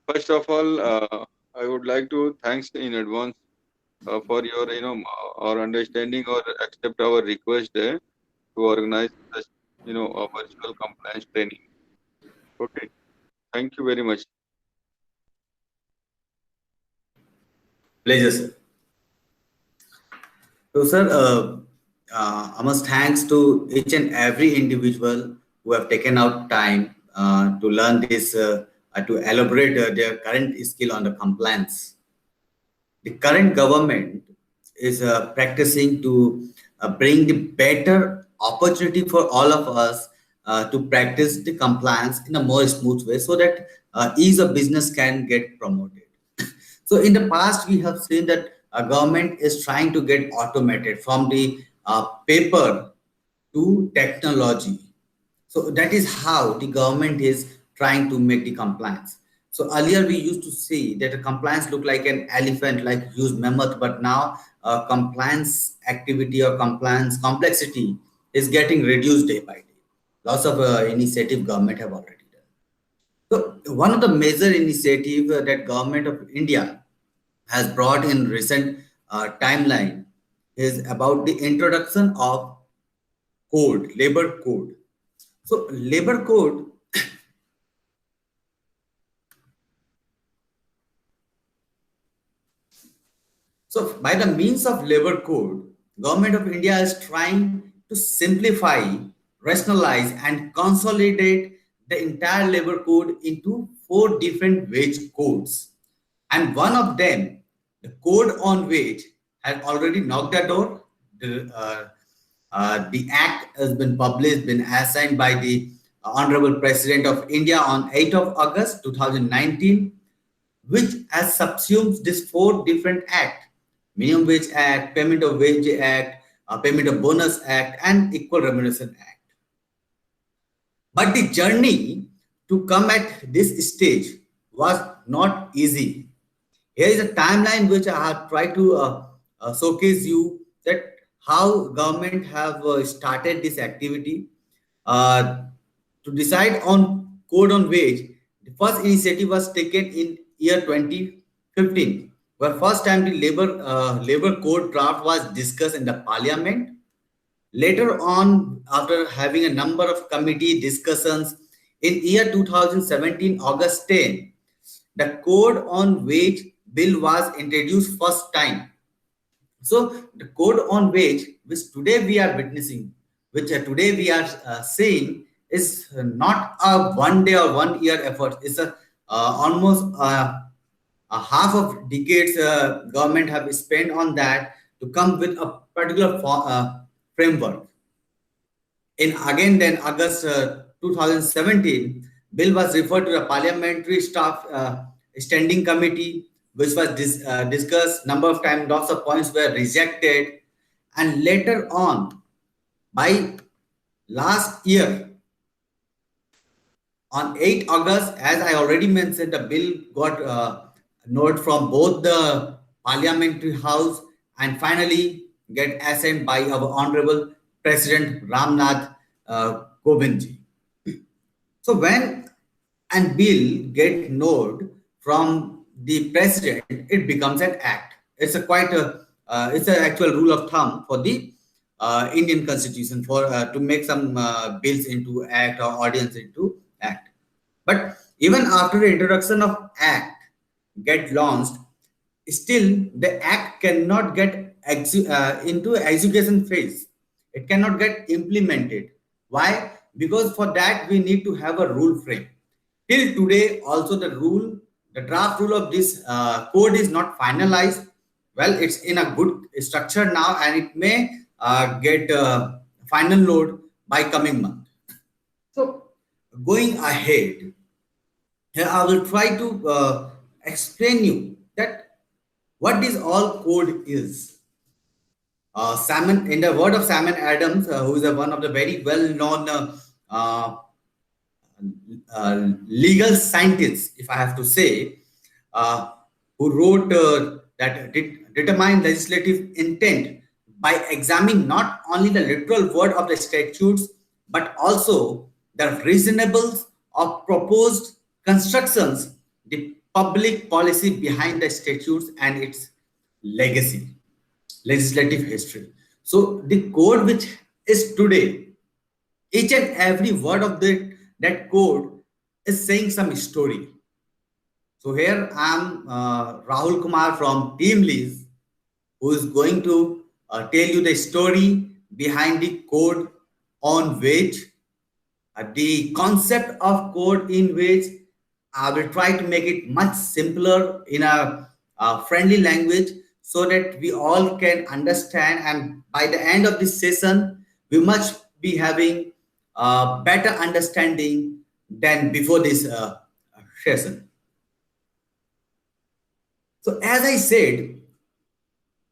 First of all, I would like to thanks in advance for your, our understanding or accept our request to organize this, a virtual compliance training. Okay, thank you very much. Pleasure, sir. So, sir, I must thanks to each and every individual who have taken out time to learn this, to elaborate their current skill on the compliance. The current government is practicing to bring the better opportunity for all of us to practice the compliance in a more smooth way so that ease of business can get promoted. So in the past, we have seen that a government is trying to get automated from the paper to technology. So that is how the government is trying to make the compliance. So earlier we used to see that a compliance looked like an elephant, like huge mammoth, but now compliance activity or compliance complexity is getting reduced day by day. Lots of initiative government have already done. So one of the major initiative that government of India has brought in recent timeline is about the introduction of code, labor code. So labor code. So by the means of labor code, government of India is trying to simplify, rationalize, and consolidate the entire labor code into four different wage codes. And one of them, the code on wage, has already knocked the door. The act has been published, been assigned by the Honorable President of India on 8th of August 2019, which has subsumed these four different acts: Minimum Wage Act, Payment of Wage Act, Payment of Bonus Act, and Equal Remuneration Act. But the journey to come at this stage was not easy. Here is a timeline which I have tried to showcase you that how government have started this activity uh, to decide on code on wage. The first initiative was taken in year 2015, where first time the labor code draft was discussed in the parliament. Later on, after having a number of committee discussions in year 2017, August 10, the code on wage bill was introduced first time. So the code on wage, which today we are witnessing, which today we are seeing, is not a 1 day or 1 year effort. It's a almost a half of decades government have spent on that to come with a particular framework. In again then August 2017, bill was referred to the parliamentary staff standing committee, which was discussed number of times. Lots of points were rejected, and later on, by last year on 8th August, as I already mentioned, the bill got note from both the parliamentary house and finally get assigned by our honorable President Ramnath Kovindji. So when and bill get note from the president, it becomes an act. It's a quite a it's an actual rule of thumb for the Indian Constitution for to make some bills into act or ordinance into act. But even after the introduction of act get launched, still the act cannot get into education phase. It cannot get implemented. Why? Because for that we need to have a rule frame. Till today, also the draft rule of this code is not finalized. Well, it's in a good structure now, and it may get final load by coming month. So, going ahead, here I will try to explain you that what this all code is. Salmon, in the word of Salmon Adams, who is one of the very well-known uh, legal scientists, if I have to say, who wrote that determine legislative intent by examining not only the literal word of the statutes but also the reasonables of proposed constructions. The public policy behind the statutes and its legacy, legislative history. So the code which is today, each and every word of that code is saying some story. So here I'm Rahul Kumar from Team Lease, who is going to tell you the story behind the code on which the concept of code in which I will try to make it much simpler in a friendly language so that we all can understand. And by the end of this session, we must be having a better understanding than before this session. So, as I said,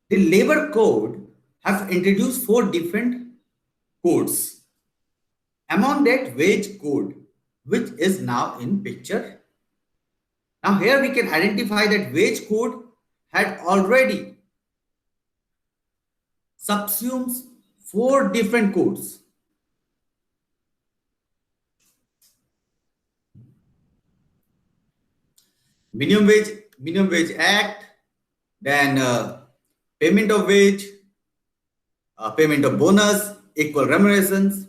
the labor code have introduced four different codes. Among that, wage code, which is now in picture. Now here we can identify that wage code had already subsumes four different codes. Minimum Wage Act, then payment of wage, payment of bonus, equal remunerations,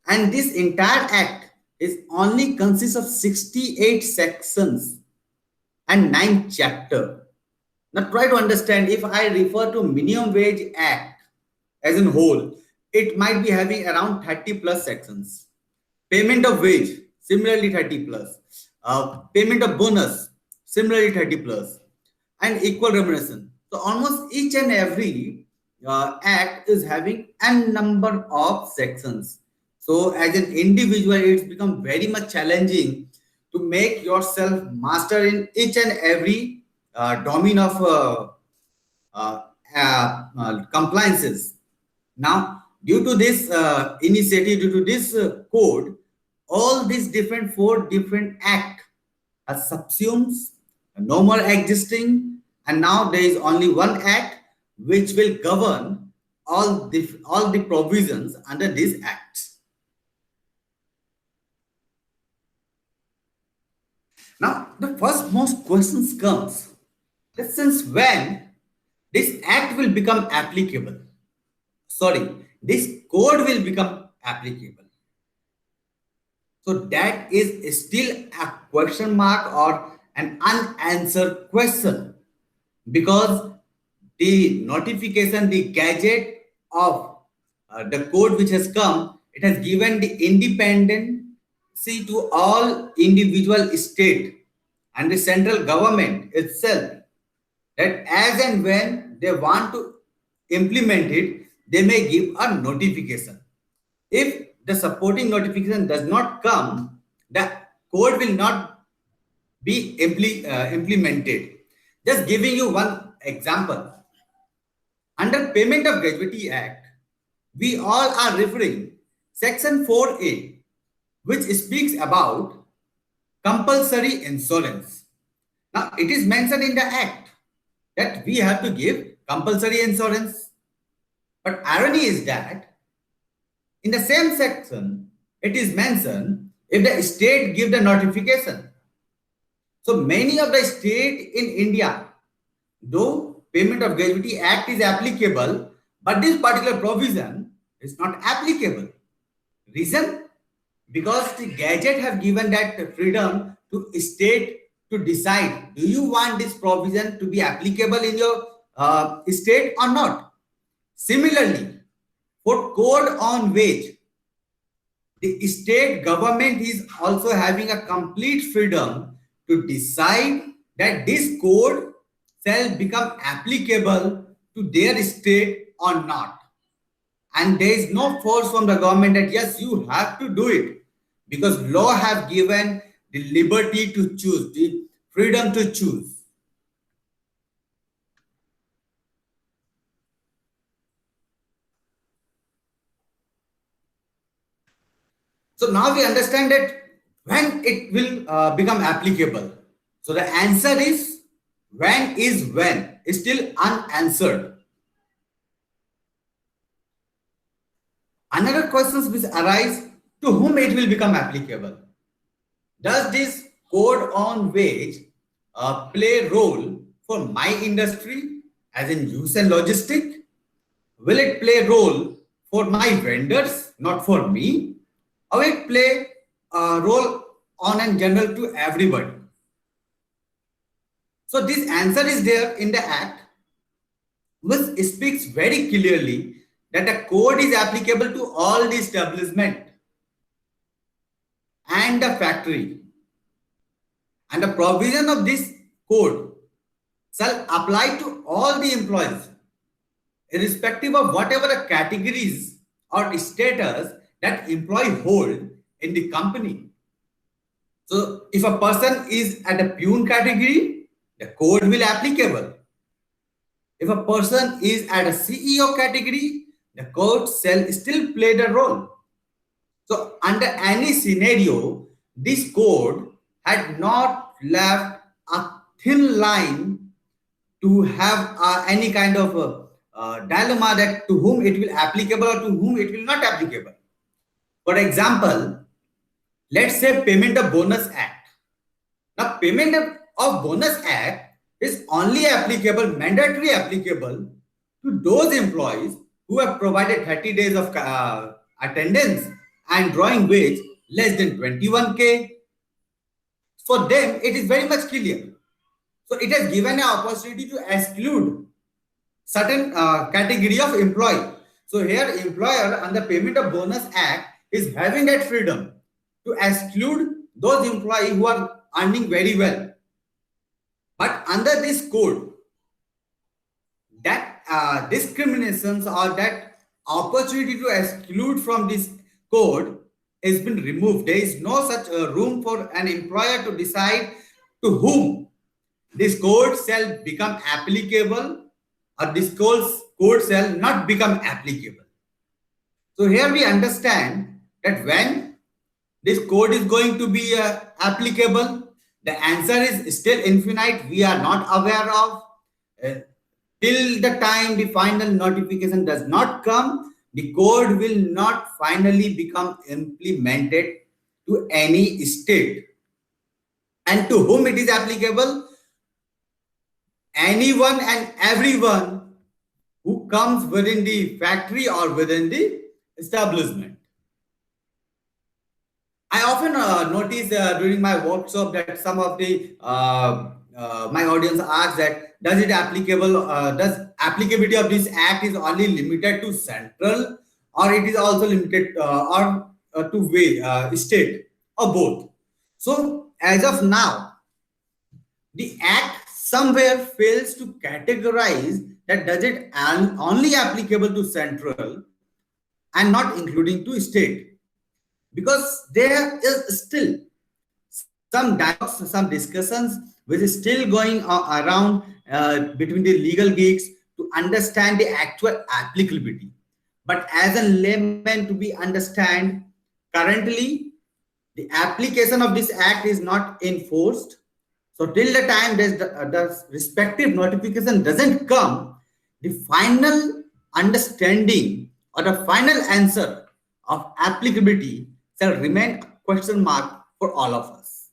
and this entire act is only consists of 68 sections and 9 chapter. Now try to understand, if I refer to Minimum Wage Act as in whole, it might be having around 30 plus sections. Payment of wage, similarly 30 plus. Payment of bonus, similarly 30 plus. And equal remuneration. So almost each and every act is having n number of sections. So as an individual, it's become very much challenging to make yourself master in each and every domain of compliances. Now, due to this initiative, due to this code, all these different four different act are subsumes, no more existing, and now there is only one act which will govern all the provisions under these acts. Now, the first most questions comes that since when this act will become applicable? Sorry, this code will become applicable. So that is still a question mark or an unanswered question, because the notification, the gadget of the code which has come, it has given the independency to all individual state and the central government itself, that as and when they want to implement it, they may give a notification. If the supporting notification does not come, the code will not be implemented. Just giving you one example. Under Payment of Gratuity Act, we all are referring Section 4A, which speaks about compulsory insurance. Now, it is mentioned in the Act that we have to give compulsory insurance. But irony is that in the same section, it is mentioned if the state give the notification. So many of the state in India, though Payment of Gratuity Act is applicable, but this particular provision is not applicable. Reason? Because the gadget have given that freedom to state to decide, do you want this provision to be applicable in your state or not? Similarly, for code on wage, the state government is also having a complete freedom to decide that this code shall become applicable to their state or not. And there is no force from the government that yes, you have to do it, because law have given the liberty to choose, the freedom to choose. So now we understand that when it will become applicable. So the answer is when is still unanswered. Another questions which arise, to whom it will become applicable. Does this code on wage play role for my industry, as in use and logistic? Will it play role for my vendors, not for me? Or will it play a role on and general to everybody? So this answer is there in the act, which speaks very clearly that the code is applicable to all the establishment and the factory. And the provision of this code shall apply to all the employees, irrespective of whatever the categories or status that employee hold in the company. So if a person is at a peon category, the code will applicable. If a person is at a CEO category, the code shall still play the role. So under any scenario, this code had not left a thin line to have any kind of dilemma that to whom it will applicable or to whom it will not applicable. For example, let's say Payment of Bonus Act. Now, Payment of Bonus Act is only applicable, mandatory applicable to those employees who have provided 30 days of attendance and drawing wage less than 21K. For them, it is very much clear. So it has given an opportunity to exclude certain category of employee. So here employer under Payment of Bonus Act is having that freedom to exclude those employees who are earning very well. But under this code, that discriminations or that opportunity to exclude from this code has been removed. There is no such room for an employer to decide to whom this code shall become applicable or this code shall not become applicable. So here we understand that when this code is going to be applicable, the answer is still infinite. We are not aware of. Till the time the final notification does not come, the code will not finally become implemented to any state. And to whom it is applicable? Anyone and everyone who comes within the factory or within the establishment. I often notice during my workshop that some of the my audience asks that does applicability of this act is only limited to central or it is also limited to state or both. So as of now, the act somewhere fails to categorize that does it only applicable to central and not including to state, because there is still some dialogues, some discussions which is still going around between the legal geeks to understand the actual applicability. But as a layman to be understand, currently the application of this act is not enforced. So till the time the respective notification doesn't come, the final understanding or the final answer of applicability shall remain a question mark for all of us.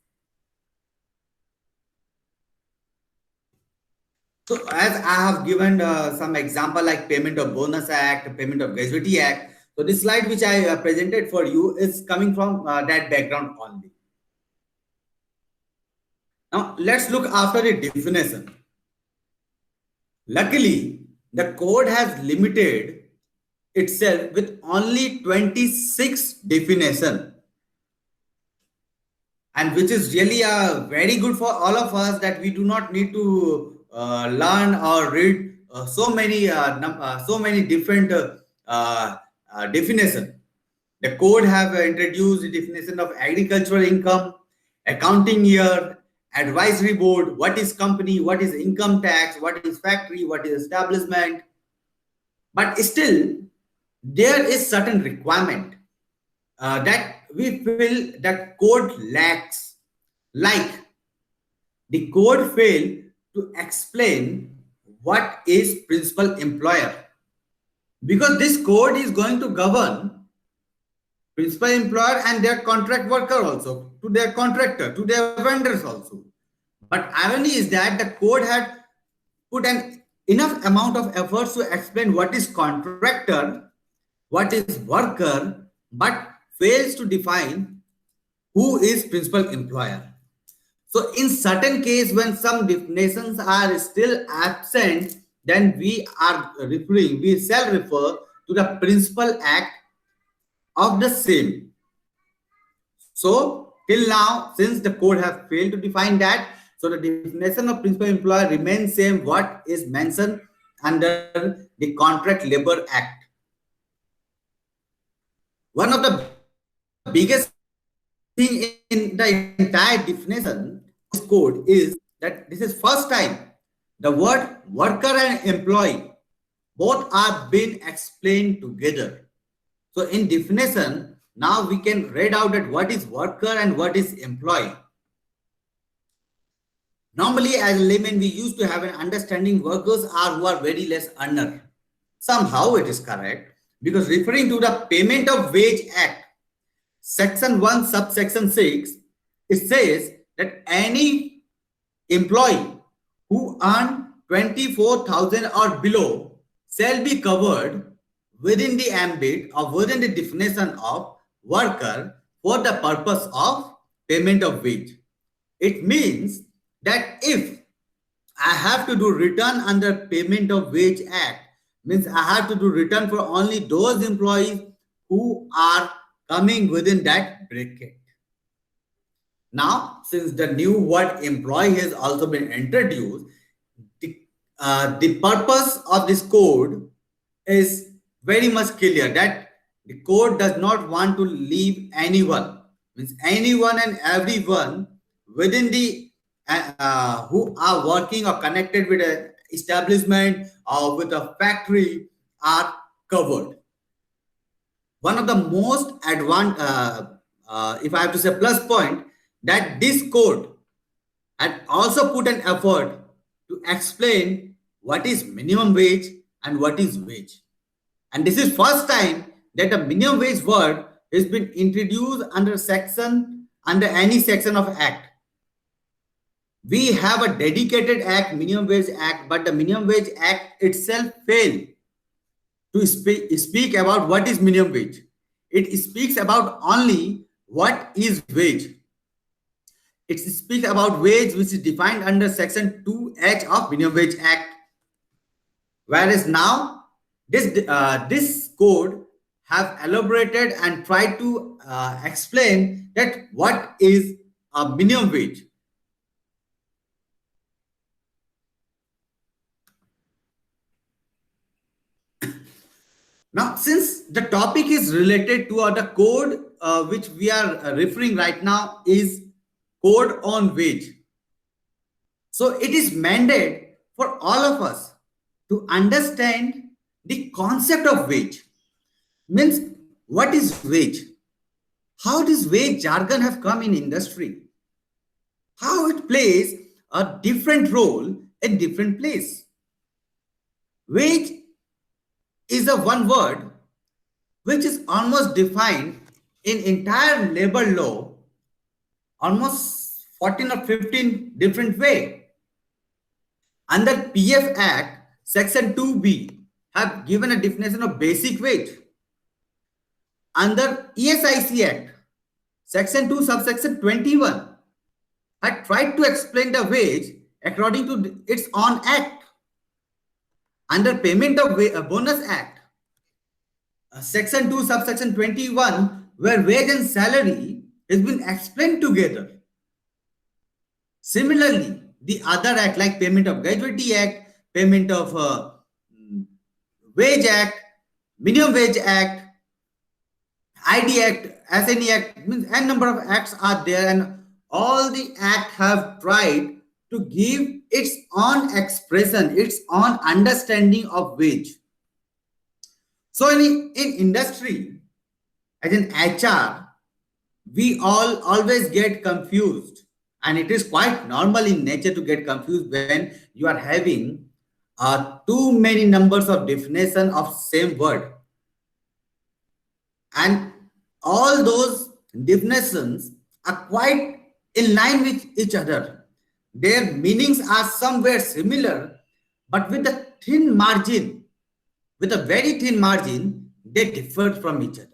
So as I have given some example like Payment of Bonus Act, Payment of Gratuity Act. So this slide which I presented for you is coming from that background only. Now let's look after the definition. Luckily, the code has limited itself with only 26 definition, and which is really very good for all of us that we do not need to learn or read so many different definition. The code have introduced the definition of agricultural income, accounting year, advisory board, what is company, what is income tax, what is factory, what is establishment. But still, there is certain requirement that we feel that code lacks. Like the code failed to explain what is principal employer, because this code is going to govern principal employer and their contract worker also, to their contractor, to their vendors also. But irony is that the code had put an enough amount of efforts to explain what is contractor, what is worker, but fails to define who is principal employer. So in certain case, when some definitions are still absent, then we shall refer to the principal act of the same. So till now, since the code have failed to define that, so the definition of principal employer remains same what is mentioned under the Contract Labor Act. One of the biggest thing in the entire definition of this code is that this is first time the word worker and employee both are being explained together. So in definition, now we can read out that what is worker and what is employee. Normally, as laymen, we used to have an understanding workers are who are very less earner. Somehow it is correct because referring to the Payment of Wage Act, Section 1, Subsection 6, it says that any employee who earn 24,000 or below shall be covered within the ambit or within the definition of worker for the purpose of payment of wage. It means that if I have to do return under Payment of Wage Act, means I have to do return for only those employees who are coming within that bracket. Now, since the new word employee has also been introduced, the purpose of this code is very much clear that the code does not want to leave anyone, means anyone and everyone within the who are working or connected with an establishment or with a factory are covered. One of the most if I have to say plus point, that this code had also put an effort to explain what is minimum wage and what is wage. And this is first time that a minimum wage word has been introduced under any section of act. We have a dedicated act, Minimum Wage Act, but the Minimum Wage Act itself failed to speak about what is minimum wage. It speaks about only what is wage. It speaks about wage which is defined under Section 2H of Minimum Wage Act. Whereas now this code have elaborated and tried to explain that what is a minimum wage. Now, since the topic is related to the code which we are referring right now is code on wage. So it is mandate for all of us to understand the concept of wage. Means what is wage? How does wage jargon have come in industry? How it plays a different role in different place. Wage is a one word which is almost defined in entire labor law almost 14 or 15 different way. Under PF Act, Section 2B have given a definition of basic wage. Under ESIC Act, Section 2, Subsection 21, had tried to explain the wage according to its own act. Under Payment of Bonus Act, Section 2, Subsection 21, where wage and salary has been explained together. Similarly, the other act like Payment of Gratuity Act, Payment of Wage Act, Minimum Wage Act, ID Act, SNE Act, means n number of acts are there, and all the acts have tried to give its own expression, its own understanding of wage. So in industry, as in HR, we all always get confused, and it is quite normal in nature to get confused when you are having too many numbers of definition of same word. And all those definitions are quite in line with each other. their meanings are somewhere similar, but with a thin margin, with a very thin margin, they differ from each other.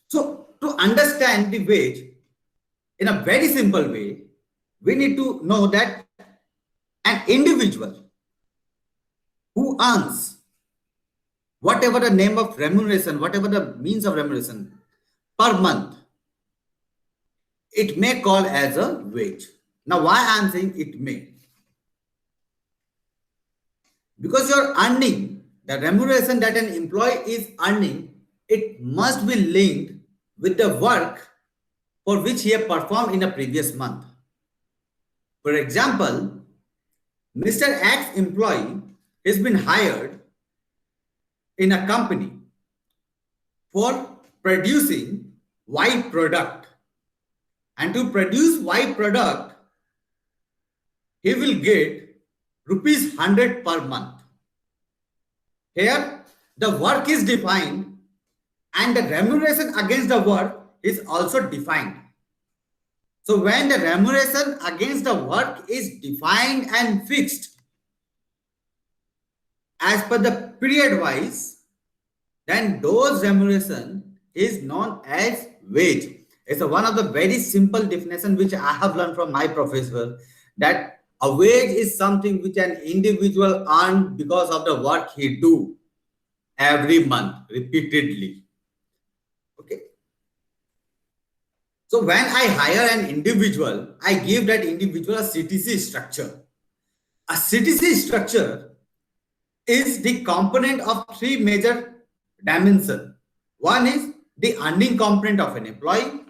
So, to understand the wage in a very simple way, we need to know that an individual who earns whatever the name of remuneration, whatever the means of remuneration per month, it may call as a wage. Now, why I am saying it may? Because you're earning the remuneration that an employee is earning, it must be linked with the work for which he has performed in a previous month. For example, Mr. X employee has been hired in a company for producing Y product. And to produce Y product, he will get rupees 100 per month. Here, the work is defined and the remuneration against the work is also defined. So when the remuneration against the work is defined and fixed as per the period wise, then those remuneration is known as wage. It's one of the very simple definition which I have learned from my professor, that a wage is something which an individual earn because of the work he do every month repeatedly. Okay. So when I hire an individual, I give that individual a CTC structure. A CTC structure is the component of three major dimensions. One is the earning component of an employee.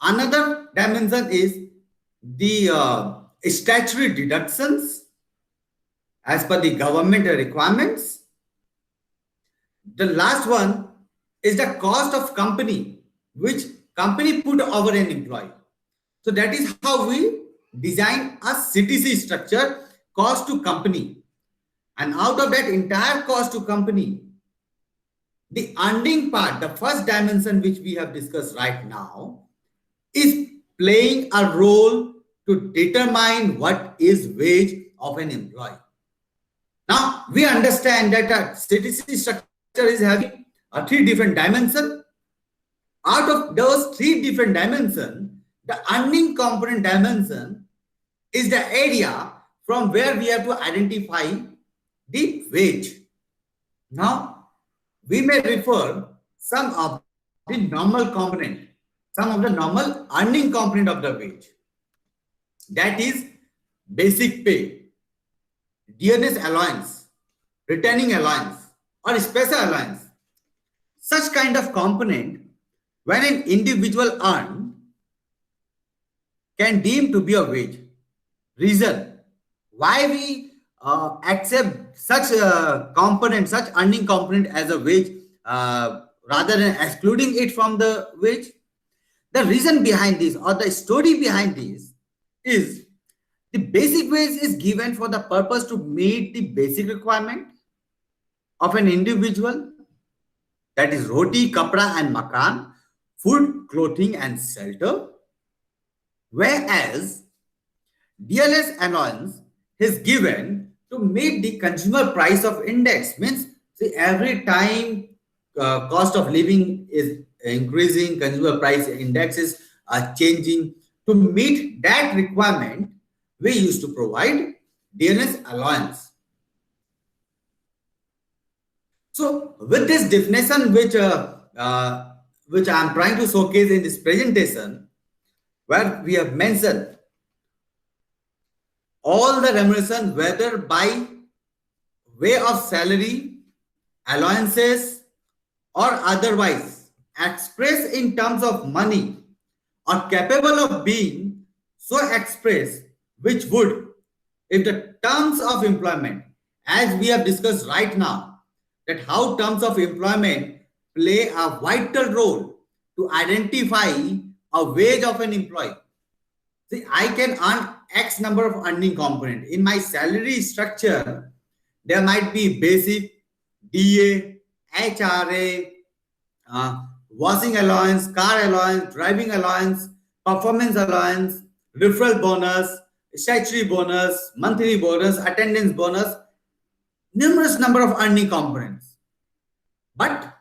Another dimension is the statutory deductions as per the government requirements. The last one is the cost of company, which company put over an employee. So that is how we design a CTC structure, cost to company. And out of that entire cost to company, the earning part, the first dimension which we have discussed right now, is playing a role to determine what is wage of an employee. Now, we understand that a CTC structure is having three different dimensions. Out of those three different dimensions, the earning component dimension is the area from where we have to identify the wage. Now, we may refer some of the normal component, some of the normal earning component of the wage. That is basic pay, dearness allowance, returning allowance, or special allowance. Such kind of component, when an individual earn, can deem to be a wage. Reason why we accept such a component, such earning component as a wage, rather than excluding it from the wage. The reason behind this, or the story behind this, is the basic wage is given for the purpose to meet the basic requirement of an individual, that is roti, kapra and makan, food, clothing and shelter. Whereas DLS allowance is given to meet the consumer price of index. Means, see, every time cost of living is increasing, consumer price indexes are changing. To meet that requirement, we used to provide DLS allowance. So, with this definition, which I am trying to showcase in this presentation, where we have mentioned all the remuneration, whether by way of salary, allowances, or otherwise, expressed in terms of money, are capable of being so expressed, which would, if the terms of employment, as we have discussed right now, that how terms of employment play a vital role to identify a wage of an employee. See, I can earn X number of earning component. In my salary structure, there might be basic, DA, HRA, washing allowance, car allowance, driving allowance, performance allowance, referral bonus, statutory bonus, monthly bonus, attendance bonus, numerous number of earning components. But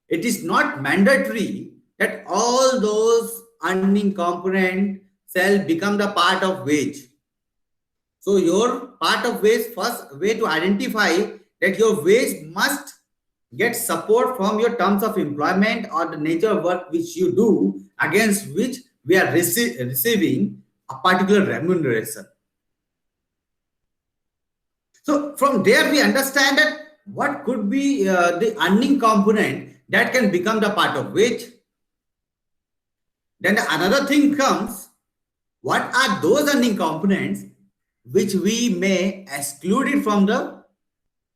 it is not mandatory that all those earning component shall become the part of wage. So your part of wage, first way to identify that your wage must get support from your terms of employment or the nature of work which you do, against which we are receiving a particular remuneration. So from there we understand that what could be the earning component that can become the part of wage. Then another thing comes, what are those earning components which we may exclude it from the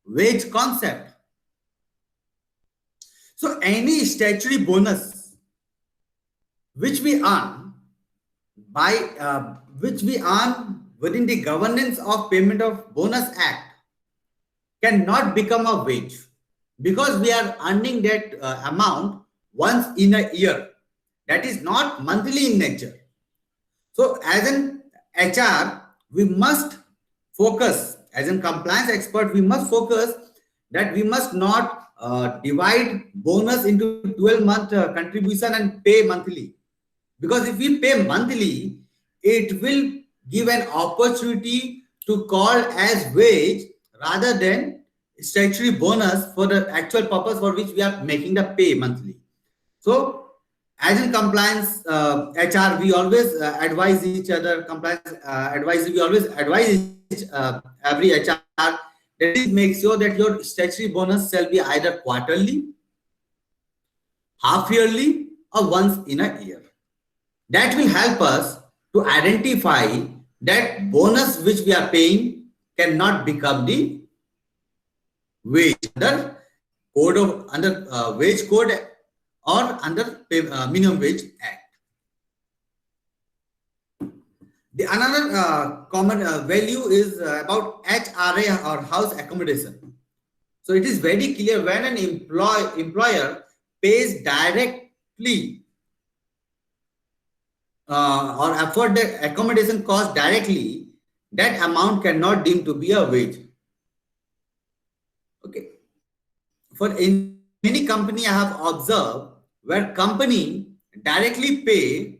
wage concept. So any statutory bonus which we earn within the governance of Payment of Bonus Act cannot become a wage, because we are earning that amount once in a year. That is not monthly in nature. So as an HR, we must focus, as a compliance expert, we must focus that we must not divide bonus into 12-month contribution and pay monthly. Because if we pay monthly, it will give an opportunity to call as wage rather than statutory bonus for the actual purpose for which we are making the pay monthly. So as in compliance HR, we always advise each other, compliance advisory, we always advise every HR that is make sure that your statutory bonus shall be either quarterly, half yearly, or once in a year. That will help us to identify that bonus which we are paying cannot become the wage under wage code or under minimum wage act. The another common value is about HRA or house accommodation. So it is very clear, when an employer pays directly or afford the accommodation cost directly, that amount cannot deem to be a wage. Okay. For any company I have observed where company directly pay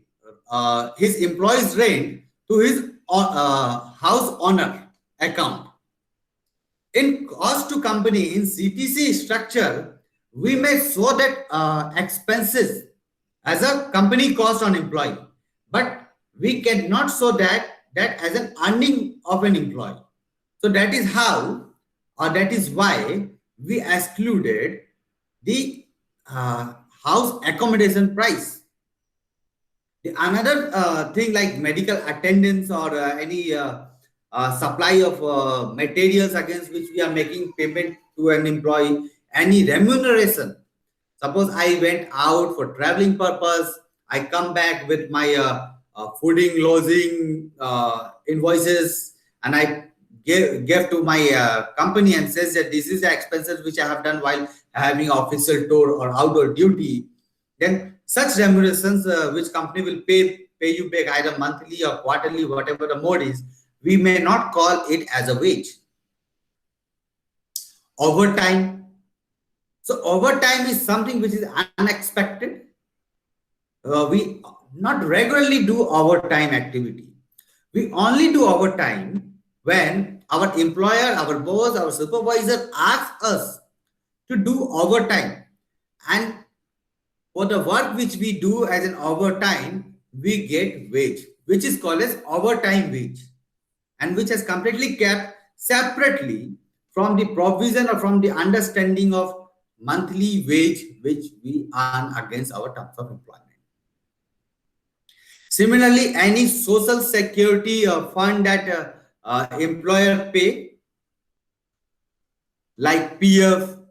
his employee's rent to his house owner account. In cost to company, in CTC structure, we may show that expenses as a company cost on employee, but we cannot show that as an earning of an employee. So that is how, or that is why we excluded the house accommodation price. The another thing like medical attendance or any supply of materials against which we are making payment to an employee, any remuneration. Suppose I went out for traveling purpose, I come back with my fooding, lodging invoices, and I give to my company and says that this is the expenses which I have done while having official tour or outdoor duty. Then such remunerations which company will pay you back either monthly or quarterly, whatever the mode is, we may not call it as a wage. Overtime. So overtime is something which is unexpected. We not regularly do overtime activity. We only do overtime when our employer, our boss, our supervisor asks us to do overtime. And for the work which we do as an overtime, we get wage, which is called as overtime wage, and which is completely kept separately from the provision or from the understanding of monthly wage which we earn against our terms of employment. Similarly, any social security fund that employer pay, like PF,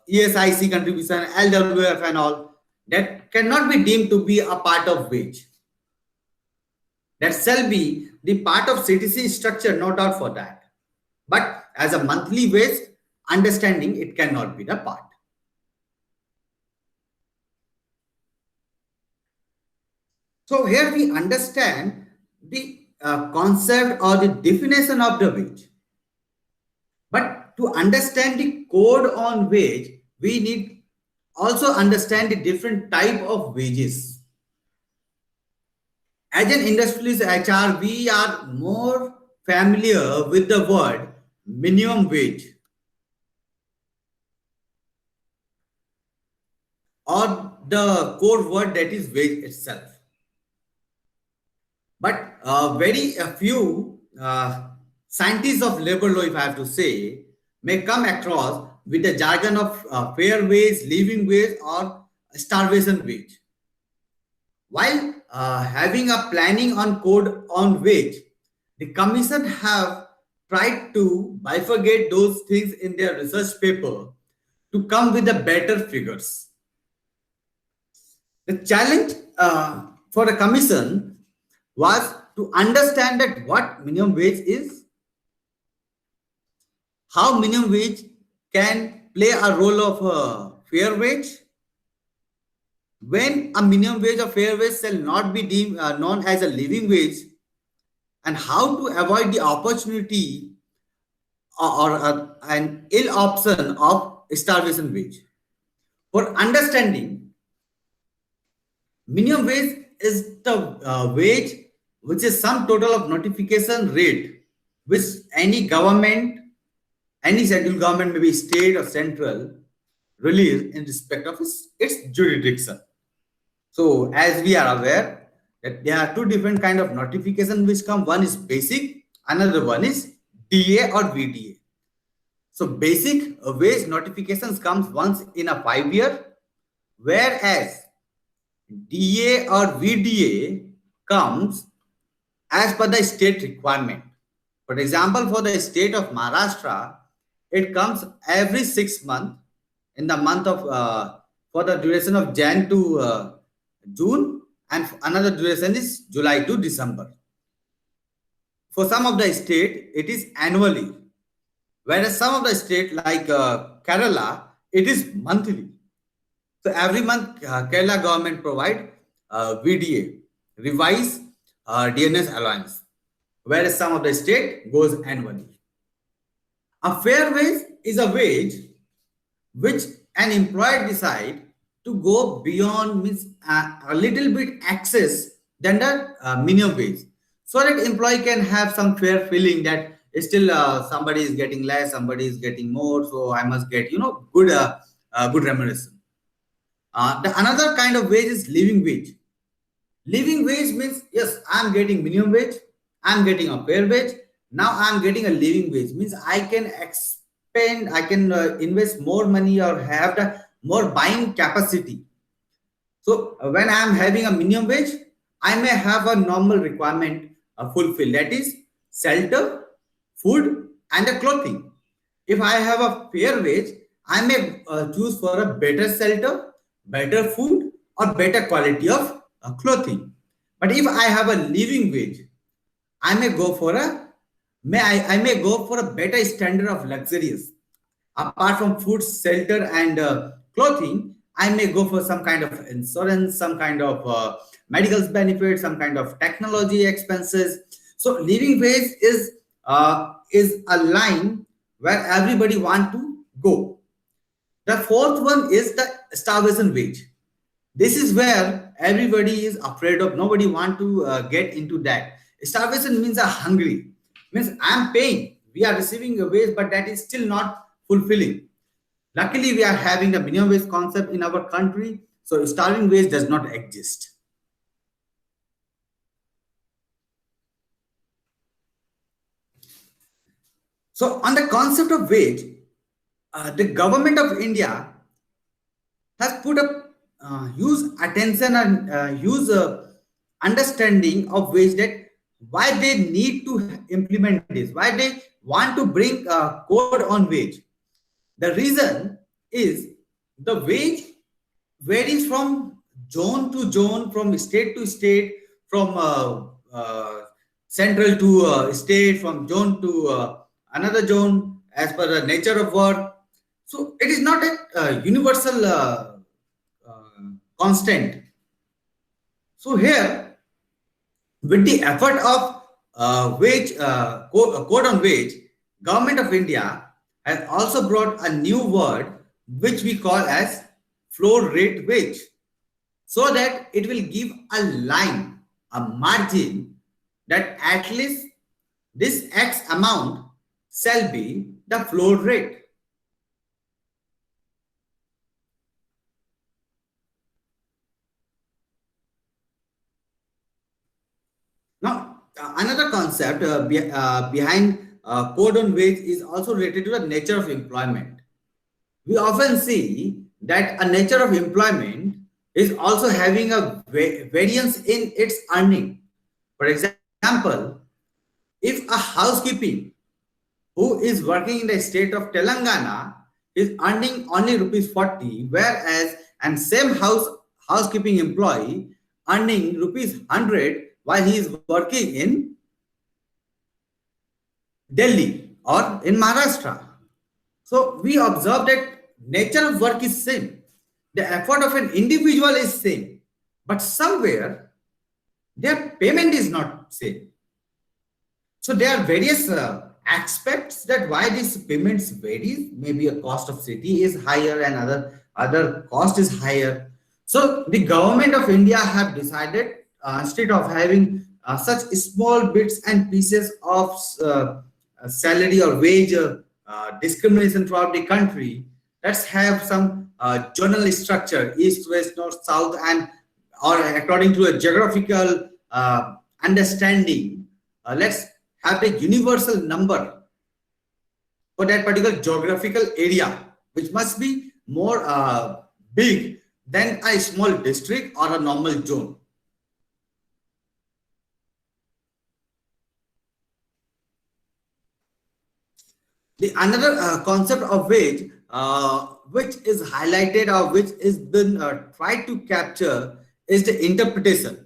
ESIC contribution, LWF and all, that cannot be deemed to be a part of wage. That shall be the part of CTC structure, no doubt for that. But as a monthly wage, understanding it cannot be the part. So here we understand the concept or the definition of the wage. But to understand the code on wage, we need also understand the different type of wages. As an industrialist HR, we are more familiar with the word minimum wage or the core word that is wage itself. But very a few scientists of labor law, if I have to say, may come across with the jargon of fair wage, living wage, or starvation wage. While having a planning on code on wage, the commission have tried to bifurcate those things in their research paper to come with the better figures. The challenge for the commission was to understand that what minimum wage is, how minimum wage can play a role of a fair wage, when a minimum wage or fair wage shall not be deemed known as a living wage, and how to avoid the opportunity or an ill option of starvation wage. For understanding, minimum wage is the wage which is sum total of notification rate which any government, any scheduled government, maybe state or central, release in respect of its jurisdiction. So as we are aware that there are two different kind of notification which come. One is basic, another one is DA or VDA. So basic wage notifications comes once in a 5 year, whereas DA or VDA comes as per the state requirement. For example, for the state of Maharashtra, it comes every 6 months in the month of for the duration of Jan to June, and another duration is July to December. For some of the state, it is annually, whereas some of the state like Kerala, it is monthly. So every month, Kerala government provide VDA, revise DNS allowance, whereas some of the state goes annually. A fair wage is a wage which an employer decide to go beyond, means a little bit excess than the minimum wage, so that employee can have some fair feeling that still somebody is getting less, somebody is getting more, so I must get good good remuneration. The another kind of wage is living wage. Living wage means yes, I'm getting minimum wage, I'm getting a fair wage. Now I'm getting a living wage, means I can expend, I can invest more money or have the more buying capacity. So when I'm having a minimum wage, I may have a normal requirement fulfilled, that is shelter, food, and a clothing. If I have a fair wage, I may choose for a better shelter, better food, or better quality of clothing. But if I have a living wage, I may go for a I may go for a better standard of luxurious. Apart from food, shelter, and clothing, I may go for some kind of insurance, some kind of medical benefits, some kind of technology expenses. So living wage is a line where everybody want to go. The fourth one is the starvation wage. This is where everybody is afraid of. Nobody want to get into that. Starvation means a hungry. Means I'm paying. We are receiving a wage, but that is still not fulfilling. Luckily, we are having a minimum wage concept in our country, so starving wage does not exist. So on the concept of wage, the government of India has put a huge attention and huge understanding of wage, that why they need to implement this, why they want to bring a code on wage. The reason is the wage varies from zone to zone, from state to state, from central to state, from zone to another zone, as per the nature of work. So it is not a universal constant. So here With the effort of code on wage, Government of India has also brought a new word which we call as floor rate wage, so that it will give a line, a margin that at least this X amount shall be the floor rate. Now, another concept behind code on wage is also related to the nature of employment. We often see that a nature of employment is also having a variance in its earning. For example, if a housekeeping who is working in the state of Telangana is earning only rupees 40, whereas and same housekeeping employee earning rupees 100 while he is working in Delhi or in Maharashtra. So we observe that nature of work is same. The effort of an individual is same, but somewhere their payment is not same. So there are various aspects that why these payments vary. Maybe a cost of city is higher and other cost is higher. So the government of India have decided instead of having such small bits and pieces of salary or wage discrimination throughout the country, let's have some zonal structure, east, west, north, south, and or according to a geographical understanding. Let's have a universal number for that particular geographical area, which must be more big than a small district or a normal zone. The another concept of wage, which is highlighted or which is been tried to capture, is the interpretation.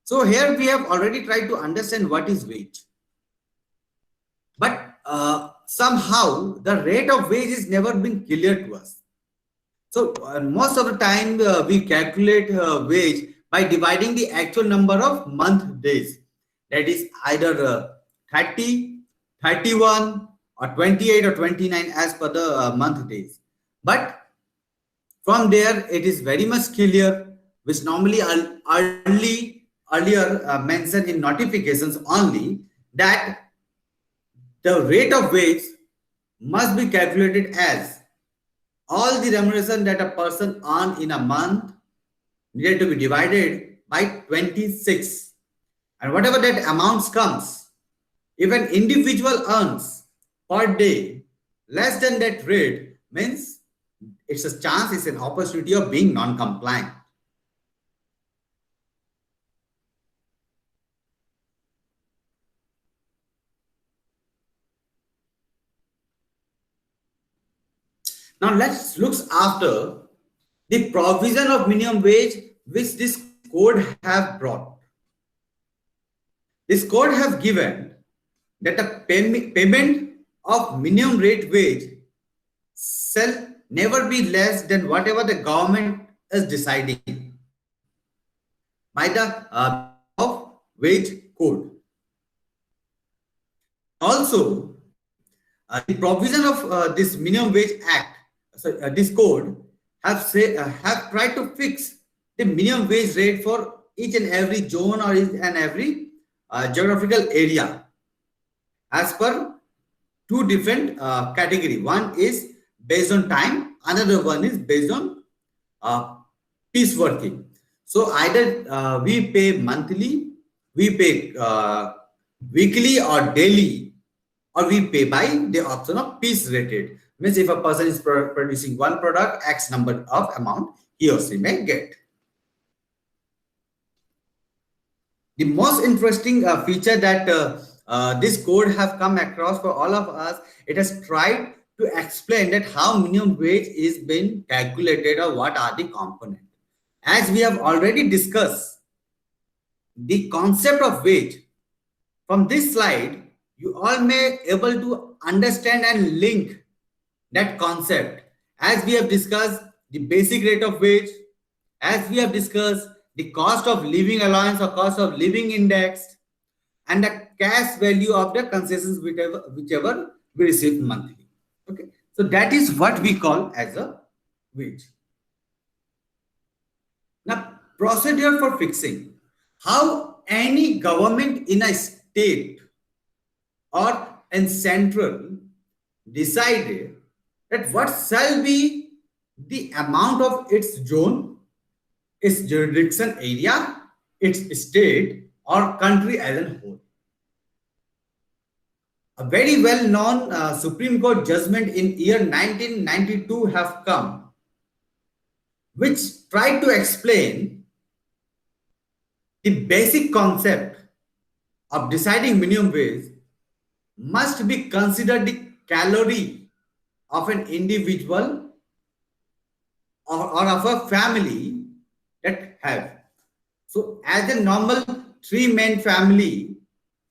So here we have already tried to understand what is wage, but somehow the rate of wage is never been clear to us. So most of the time we calculate wage by dividing the actual number of month days. That is either 30, 31, or 28 or 29 as per the month days. But from there it is very much clear, which normally earlier mentioned in notifications only, that the rate of wage must be calculated as all the remuneration that a person earn in a month needed to be divided by 26, and whatever that amounts comes, if an individual earns per day less than that rate, means it's a chance, it's an opportunity of being non-compliant. Now let's look after the provision of minimum wage which this code have brought. This code have given that the payment of minimum rate wage shall never be less than whatever the government is deciding by the of wage code. Also, the provision of this minimum wage act, so this code have tried to fix the minimum wage rate for each and every zone or each and every geographical area as per two different category. One is based on time, another one is based on piece working. So either we pay monthly, we pay weekly or daily, or we pay by the option of piece rated. Means if a person is producing one product, X number of amount he or she may get. The most interesting feature that this code have come across for all of us, it has tried to explain that how minimum wage is being calculated or what are the components. As we have already discussed the concept of wage, from this slide, you all may able to understand and link that concept. As we have discussed the basic rate of wage, as we have discussed the cost of living allowance or cost of living index, and the cash value of the concessions whichever we receive monthly. Okay, so that is what we call as a wage. Now, procedure for fixing how any government in a state or in central decided that what shall be the amount of its zone, its jurisdiction area, its state or country as a whole. A very well-known Supreme Court judgment in year 1992 have come, which tried to explain the basic concept of deciding minimum wage must be considered the calorie of an individual or of a family that have. So as a normal three-man family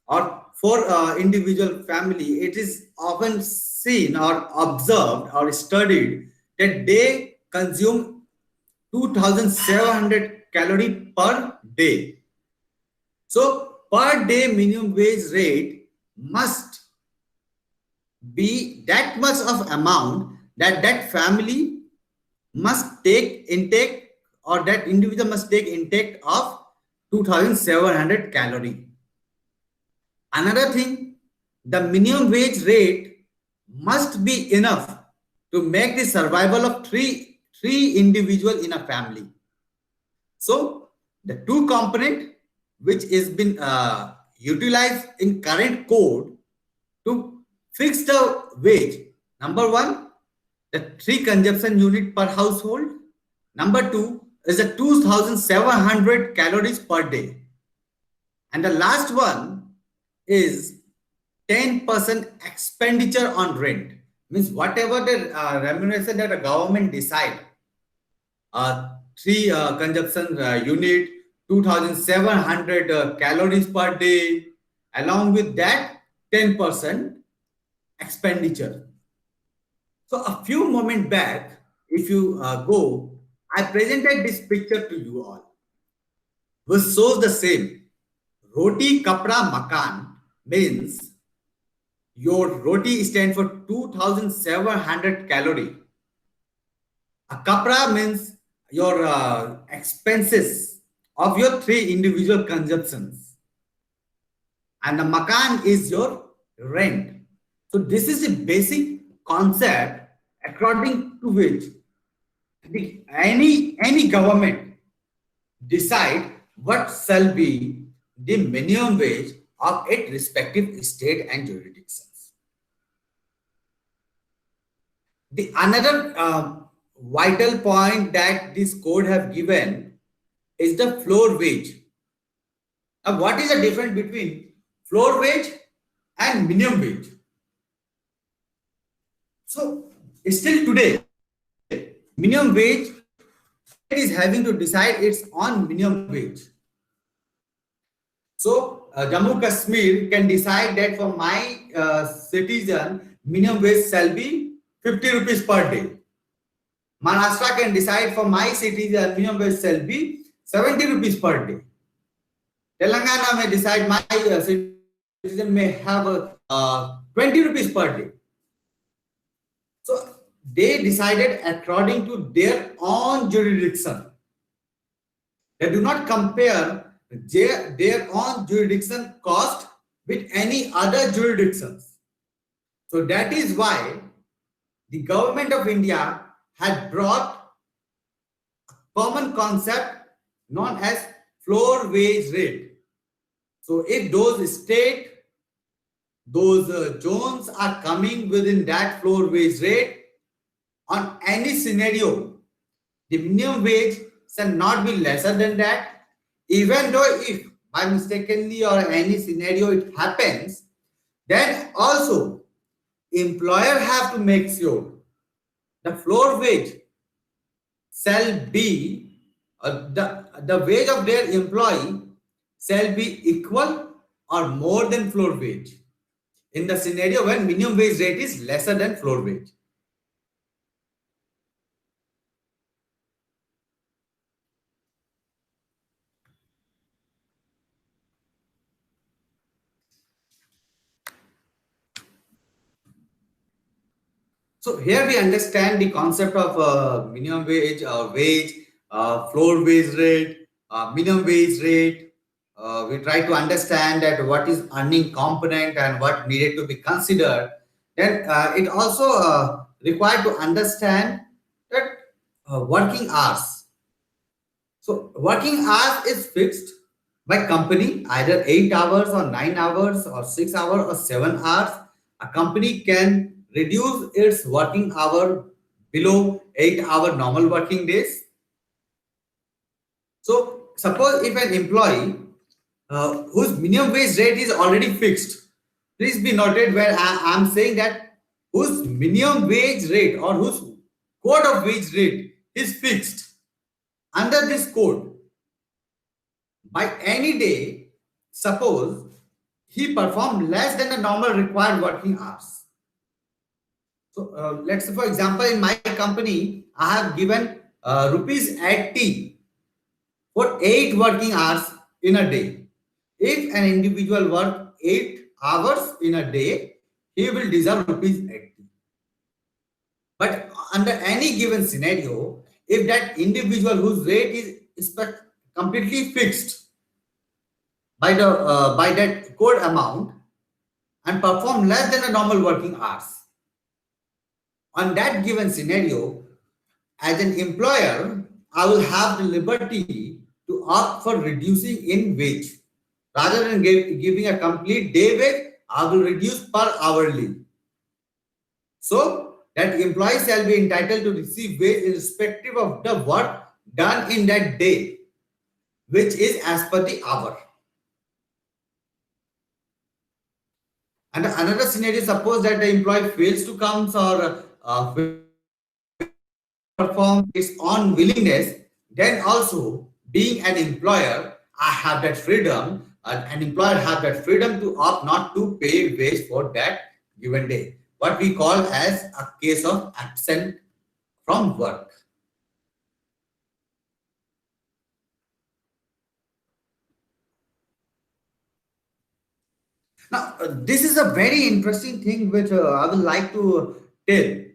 or four individual family, it is often seen or observed or studied that they consume 2,700 calorie per day. So per day minimum wage rate must be that much of amount that that family must take intake or that individual must take intake of 2,700 calorie. Another thing, the minimum wage rate must be enough to make the survival of three individual in a family. So the two component which is been utilized in current code to fix the wage. Number one, the three consumption unit per household. Number two is the 2,700 calories per day. And the last one is 10% expenditure on rent. Means whatever the remuneration that the government decide, three consumption unit, 2,700 calories per day, along with that 10% expenditure. So a few moments back, if you go, I presented this picture to you all, which shows the same. Roti kapra makan means your roti stands for 2,700 calorie. A kapra means your expenses of your three individual consumptions. And the makan is your rent. So this is the basic concept according to which any government decide what shall be the minimum wage of its respective state and jurisdictions. The another vital point that this code have given is the floor wage. Now, what is the difference between floor wage and minimum wage? So, still today, minimum wage is having to decide its own minimum wage. So, Jammu Kashmir can decide that for my citizen, minimum wage shall be 50 rupees per day. Maharashtra can decide for my citizen, minimum wage shall be 70 rupees per day. Telangana may decide my citizen may have 20 rupees per day. So they decided according to their own jurisdiction. They do not compare their own jurisdiction cost with any other jurisdictions. So that is why the government of India had brought a common concept known as floor wage rate. So if those state, those zones are coming within that floor wage rate, on any scenario, the minimum wage shall not be lesser than that. Even though if by mistakenly or any scenario it happens, then also employer have to make sure the floor wage shall be the wage of their employee shall be equal or more than floor wage in the scenario when minimum wage rate is lesser than floor wage. So here we understand the concept of minimum wage, floor wage rate, minimum wage rate. We try to understand that what is earning component and what needed to be considered. Then it also required to understand that working hours. So working hours is fixed by company, either 8 hours or 9 hours or 6 hours or 7 hours. A company can reduce its working hour below 8 hour normal working days. So suppose if an employee whose minimum wage rate is already fixed, please be noted where I am saying that whose minimum wage rate or whose code of wage rate is fixed under this code by any day, suppose he performed less than the normal required working hours. So let's say, for example, in my company, I have given rupees 80 for 8 working hours in a day. If an individual work 8 hours in a day, he will deserve rupees 80. But under any given scenario, if that individual whose rate is completely fixed by that code amount and perform less than the normal working hours. On that given scenario, as an employer, I will have the liberty to opt for reducing in wage. Rather than giving a complete day wage, I will reduce per hourly. So that employee shall be entitled to receive wage irrespective of the work done in that day, which is as per the hour. And another scenario, suppose that the employee fails to come or perform its own willingness, then also being an employer, I have that freedom, an employer have that freedom to opt not to pay wage for that given day. What we call as a case of absent from work. Now, this is a very interesting thing which I would like to tell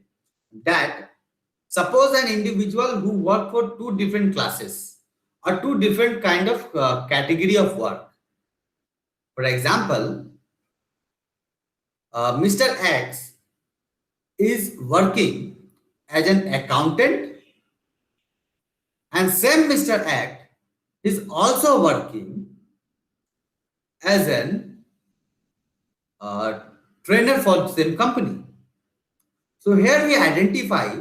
that suppose an individual who work for two different classes or two different kind of category of work. For example, Mr. X is working as an accountant and same Mr. X is also working as an trainer for the same company. So here we identify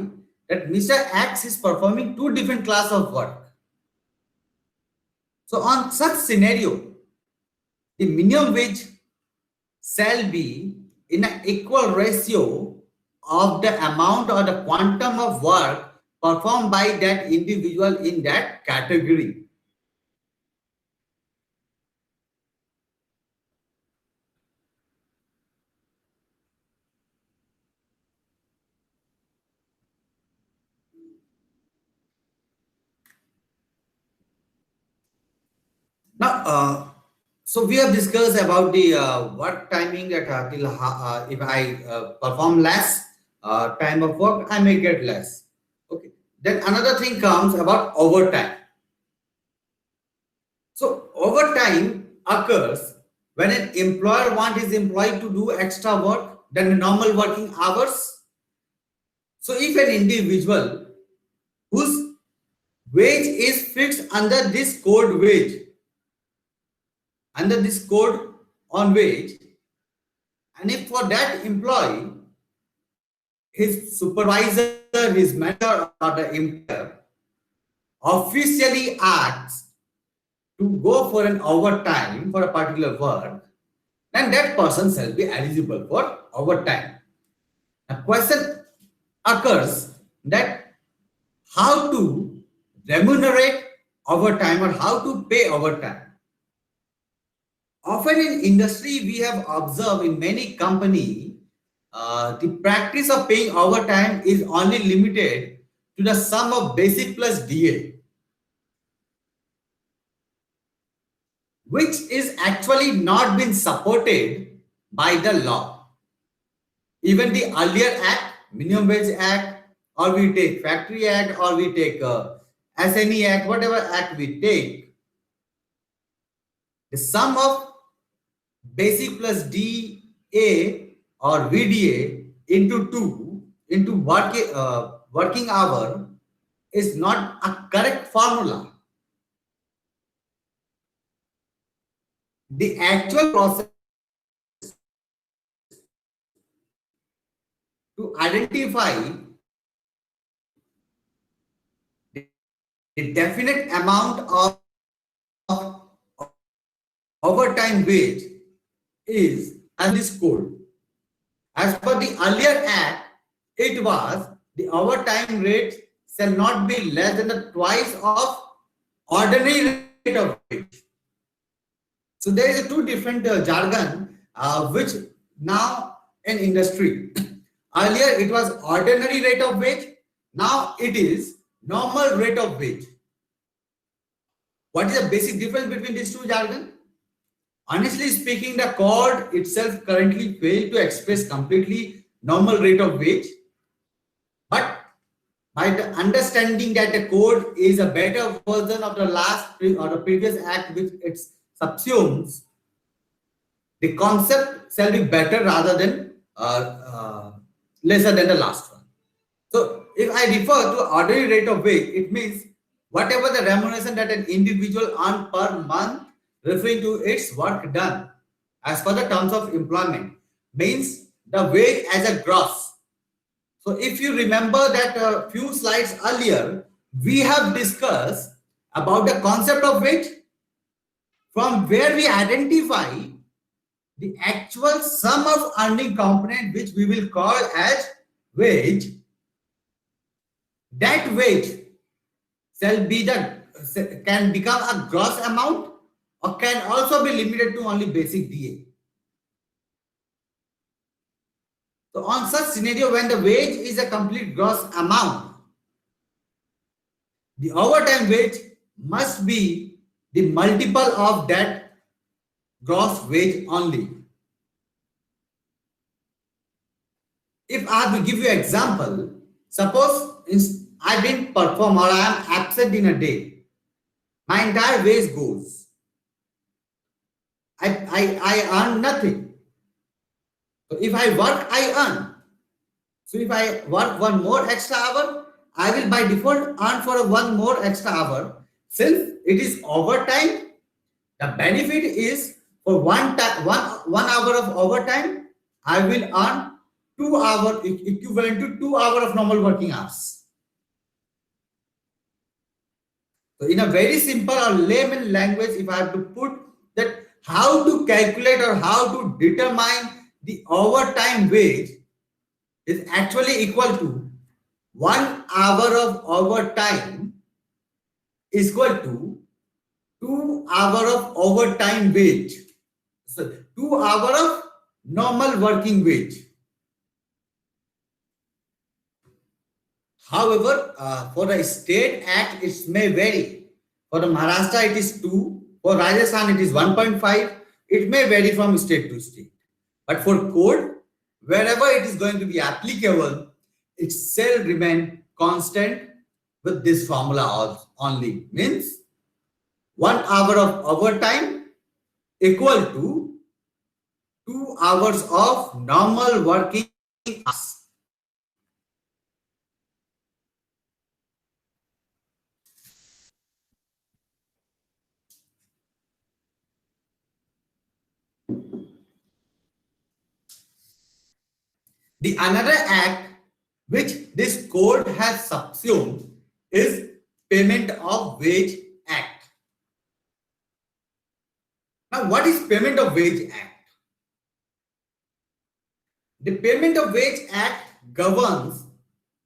that Mr. X is performing two different class of work. So on such scenario, the minimum wage shall be in an equal ratio of the amount or the quantum of work performed by that individual in that category. Now, so we have discussed about the work timing that if I perform less time of work, I may get less. Okay. Then another thing comes about overtime. So overtime occurs when an employer wants his employee to do extra work than the normal working hours. So if an individual whose wage is fixed under this code wage, under this code on wage, and if for that employee, his supervisor, his manager, or the employer officially asks to go for an overtime for a particular work, then that person shall be eligible for overtime. A question occurs that how to remunerate overtime or how to pay overtime. Often in industry, we have observed in many companies, the practice of paying overtime is only limited to the sum of basic plus DA, which is actually not been supported by the law. Even the earlier act, Minimum Wage Act, or we take Factory Act, or we take SNE Act, whatever act we take, the sum of basic plus DA or VDA into 2 into working hour is not a correct formula. The actual process to identify the definite amount of overtime wage is as this code. As per the earlier act, it was the overtime rate shall not be less than the twice of ordinary rate of wage. So there is a two different jargon which now in industry. Earlier it was ordinary rate of wage. Now it is normal rate of wage. What is the basic difference between these two jargon? Honestly speaking, the code itself currently failed to express completely normal rate of wage. But by the understanding that the code is a better version of the last or the previous act which it subsumes, the concept shall be better rather than lesser than the last one. So if I refer to ordinary rate of wage, it means whatever the remuneration that an individual earn per month referring to its work done as per the terms of employment, means the wage as a gross. So if you remember that a few slides earlier, we have discussed about the concept of wage, from where we identify the actual sum of earning component which we will call as wage. That wage shall be can become a gross amount or can also be limited to only basic DA. So on such scenario, when the wage is a complete gross amount, the overtime wage must be the multiple of that gross wage only. If I have to give you an example, suppose I didn't perform or I am absent in a day, my entire wage goes. I earn nothing. So if I work, I earn. So if I work one more extra hour, I will by default earn for one more extra hour. Since it is overtime, the benefit is for one hour of overtime, I will earn 2 hours equivalent to 2 hours of normal working hours. So in a very simple or layman language, if I have to put that how to calculate or how to determine the overtime wage is actually equal to 1 hour of overtime is equal to 2 hours of overtime wage. So 2 hours of normal working wage. However, for the state act, it may vary. For the Maharashtra, it is 2. For Rajasthan, it is 1.5. It may vary from state to state. But for code, wherever it is going to be applicable, it shall remain constant with this formula only. Means 1 hour of overtime equal to 2 hours of normal working hours. The another act which this code has subsumed is Payment of Wage Act. Now, what is Payment of Wage Act? The Payment of Wage Act governs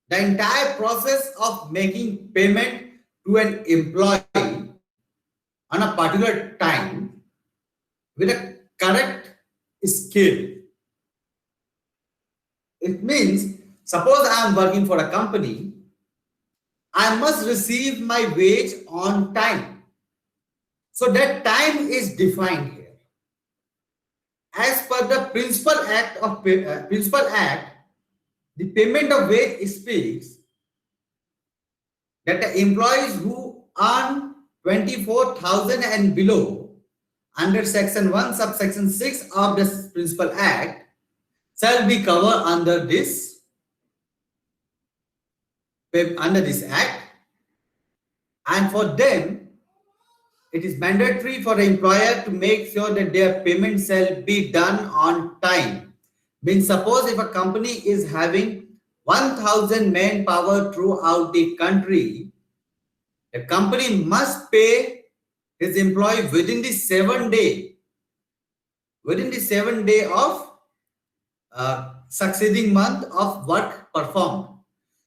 the entire process of making payment to an employee on a particular time with a correct scale. It means, suppose I am working for a company, I must receive my wage on time. So that time is defined here. As per the Principal Act, The payment of wage speaks that the employees who earn 24,000 and below under Section 1, Subsection 6 of the Principal Act shall be covered under this act, and for them it is mandatory for the employer to make sure that their payment shall be done on time. Means suppose if a company is having 1,000 manpower throughout the country, the company must pay his employee within the 7 day of succeeding month of work performed.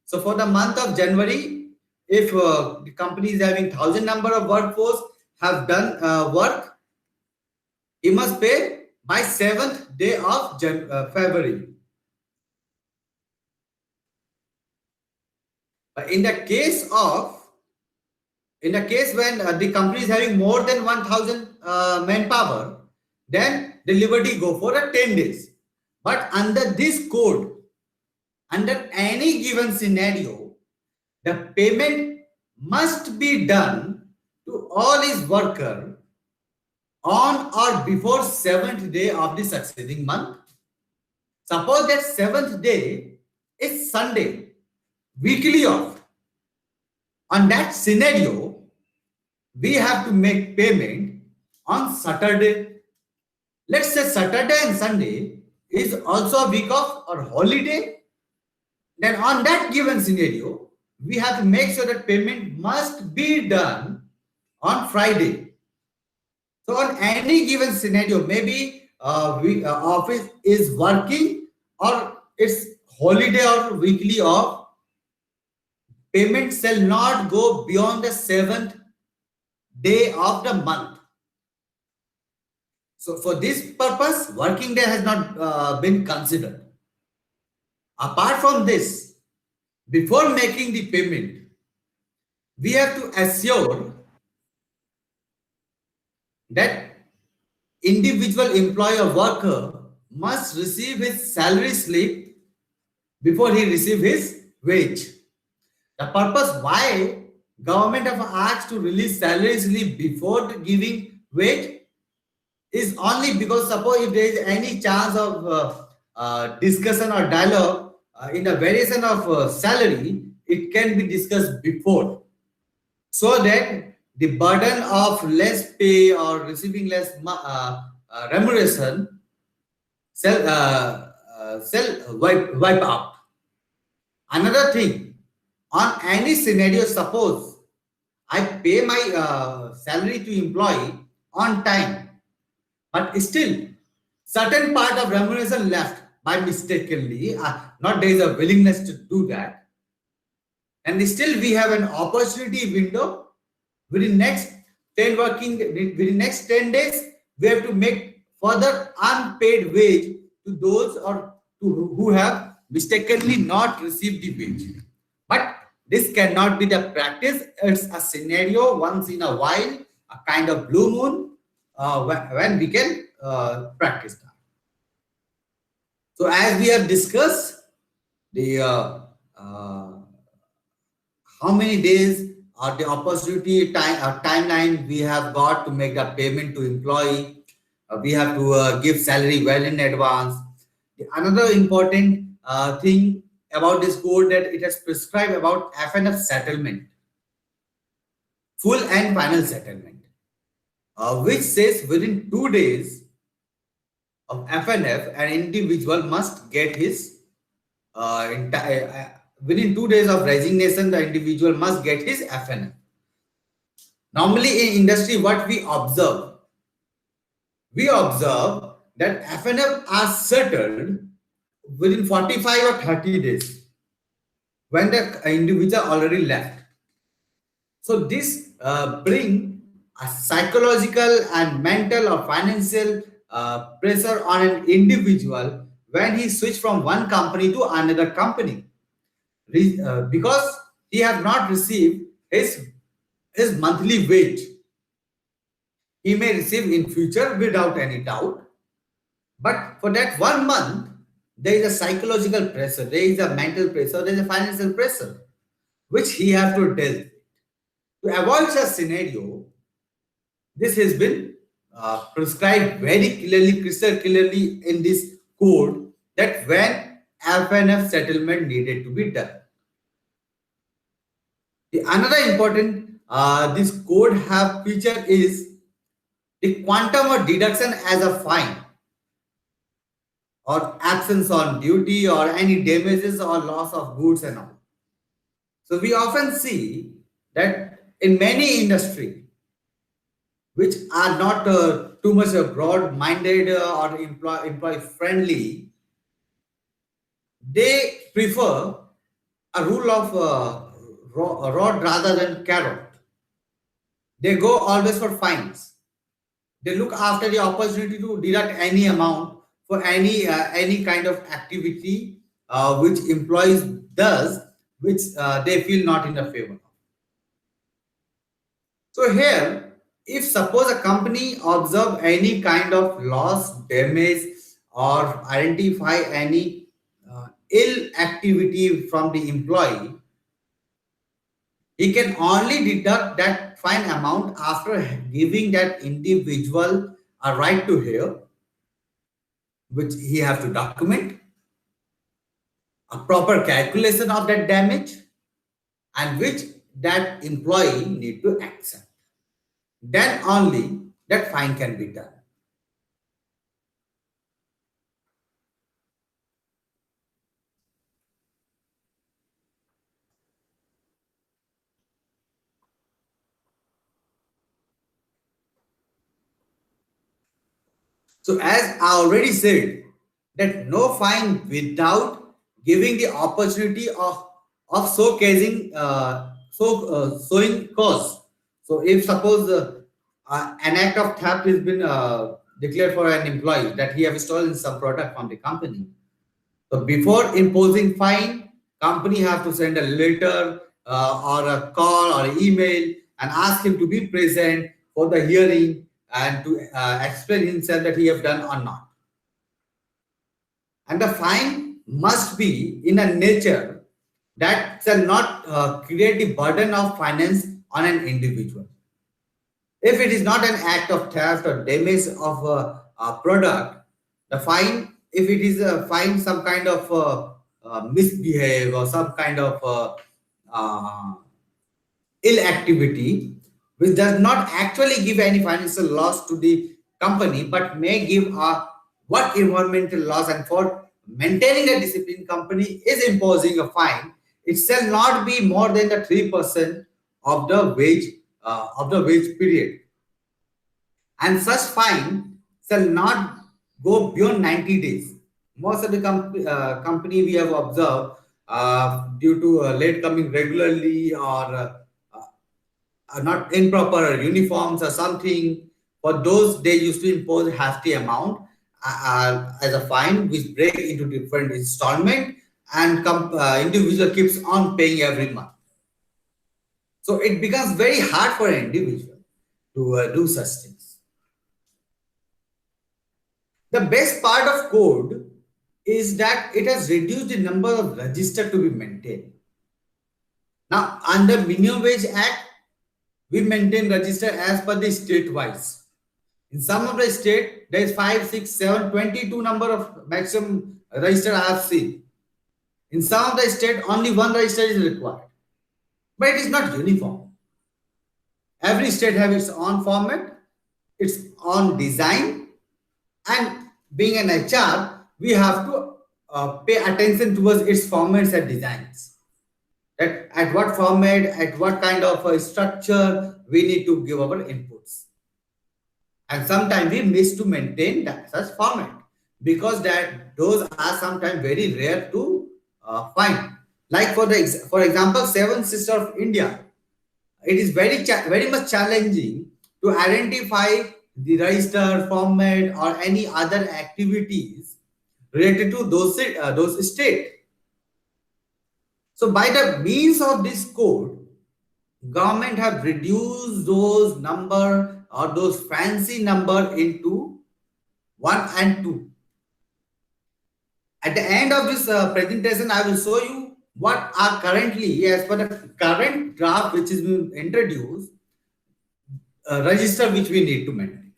So for the month of January, if the company is having 1,000 number of workforce have done work, he must pay by 7th day of February. But in the case when the company is having more than 1,000 manpower, then the liberty go for 10 days. But under this code, under any given scenario, the payment must be done to all his worker on or before 7th day of the succeeding month. Suppose that 7th day is Sunday, weekly off. On that scenario, we have to make payment on Saturday. Let's say Saturday and Sunday is also a week off or holiday. Then on that given scenario, we have to make sure that payment must be done on Friday. So on any given scenario, maybe office is working or it's holiday or weekly off, payment shall not go beyond the 7th day of the month. So for this purpose, working day has not been considered. Apart from this, before making the payment, we have to assure that individual employee or worker must receive his salary slip before he receive his wage. The purpose why government have asked to release salary slip before giving wage is only because suppose if there is any chance of discussion or dialogue in the variation of salary, it can be discussed before, so that the burden of less pay or receiving less remuneration shall wipe out. Another thing, on any scenario, suppose I pay my salary to employee on time, but still certain part of remuneration left by mistakenly, not there is a willingness to do that, and still we have an opportunity window within next 10 days, we have to make further unpaid wage to those who have mistakenly not received the wage. But this cannot be the practice. It's a scenario once in a while, a kind of blue moon, when we can practice that. So as we have discussed, the how many days or the opportunity timeline we have got to make the payment to employee, we have to give salary well in advance. Another important thing about this code that it has prescribed about FNF settlement, full and final settlement, which says within 2 days of FNF, an individual must get his within 2 days of resignation, the individual must get his FNF. Normally in industry, what we observe that FNF are settled within 45 or 30 days when the individual already left. So this bring a psychological and mental or financial pressure on an individual when he switch from one company to another company, because he have not received his monthly wage. He may receive in future without any doubt, but for that 1 month there is a psychological pressure, there is a mental pressure, there is a financial pressure, which he has to deal with. To avoid such scenario, this has been prescribed very clearly, crystal clearly in this code that when FNF settlement needed to be done. The another important this code have feature is the quantum of deduction as a fine or absence on duty or any damages or loss of goods and all. So we often see that in many industry which are not too much broad-minded or employee friendly, they prefer a rule of rod rather than carrot. They go always for fines. They look after the opportunity to deduct any amount for any kind of activity which employees does, which they feel not in the favor of. So here, if suppose a company observe any kind of loss, damage, or identify any ill activity from the employee, he can only deduct that fine amount after giving that individual a right to hear, which he has to document, a proper calculation of that damage, and which that employee need to accept. Then only that fine can be done. So as I already said, that no fine without giving the opportunity of showcasing showing cause. So if suppose an act of theft has been declared for an employee that he have stolen some product from the company, so before imposing fine, company have to send a letter or a call or email and ask him to be present for the hearing and to explain himself that he have done or not. And the fine must be in a nature that shall not create the burden of finance on an individual. If it is not an act of theft or damage of a product, the fine, if it is a fine some kind of misbehave or some kind of uh, ill activity, which does not actually give any financial loss to the company, but may give a work environmental loss, and for maintaining a discipline, company is imposing a fine. It shall not be more than the 3% of the wage period, and such fine shall not go beyond 90 days. Most of the company we have observed due to late coming regularly or not improper uniforms or something, for those they used to impose hefty amount as a fine which break into different installment, and individual keeps on paying every month. So it becomes very hard for an individual to do such things. The best part of code is that it has reduced the number of register to be maintained. Now, under Minimum Wage Act, we maintain register as per the state wise. In some of the state, there is 5, 6, 7, 22 number of maximum register I have seen. In some of the state, only one register is required. But it is not uniform. Every state has its own format, its own design, and being an HR, we have to pay attention towards its formats and designs. That at what format, at what kind of structure we need to give our inputs. And sometimes we miss to maintain that such format because that those are sometimes very rare to find. Like for example, Seven Sisters of India, it is very much challenging to identify the register format or any other activities related to those state. So by the means of this code, government have reduced those number or those fancy number into 1 and 2. At the end of this presentation, I will show you what are currently, as per the current draft which is being introduced, register which we need to maintain.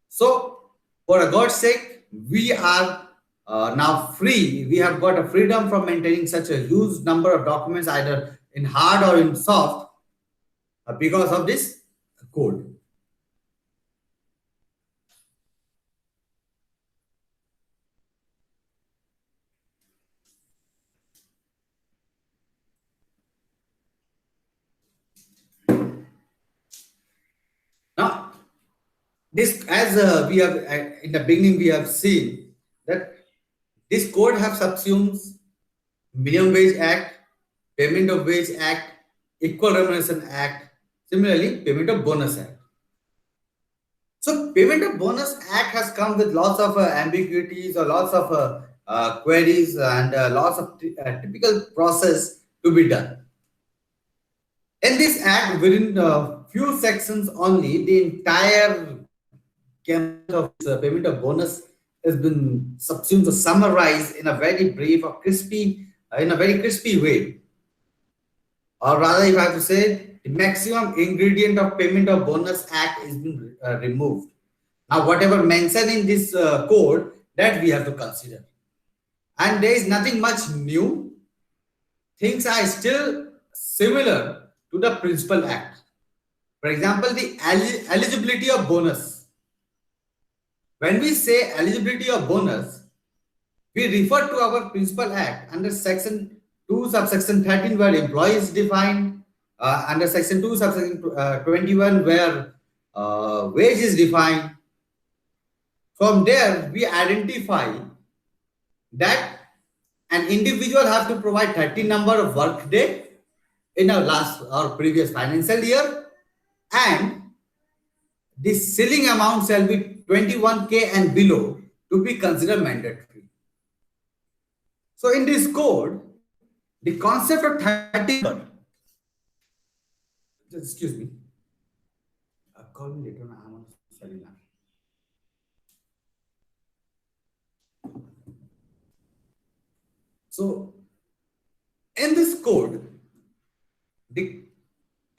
So, for a God's sake, we are now free. We have got a freedom from maintaining such a huge number of documents, either in hard or in soft, because of this code. Now, this, as we have in the beginning, we have seen that this code have subsumes Minimum Wage Act, Payment of Wage Act, Equal Remuneration Act, similarly, Payment of Bonus Act. So, Payment of Bonus Act has come with lots of ambiguities or lots of queries and lots of typical process to be done. In this act, within a few sections only, the entire gamut of payment of bonus has been subsumed to summarize in a very brief or crispy, in a very crispy way. Or rather, if I have to say, the maximum ingredient of payment of bonus act is been removed. Now, whatever mentioned in this code, that we have to consider. And there is nothing much new. Things are still similar to the Principal Act. For example, the eligibility of bonus. When we say eligibility of bonus, we refer to our Principal Act under Section 2, subsection 13, where employee is defined, under Section 2, subsection 21, where wage is defined. From there, we identify that an individual has to provide 30 number of work day in our last or previous financial year, and the ceiling amount shall be 21K and below to be considered mandatory. So in this code, the concept of 30, excuse me, call me later, I'm on cellular. So in this code, the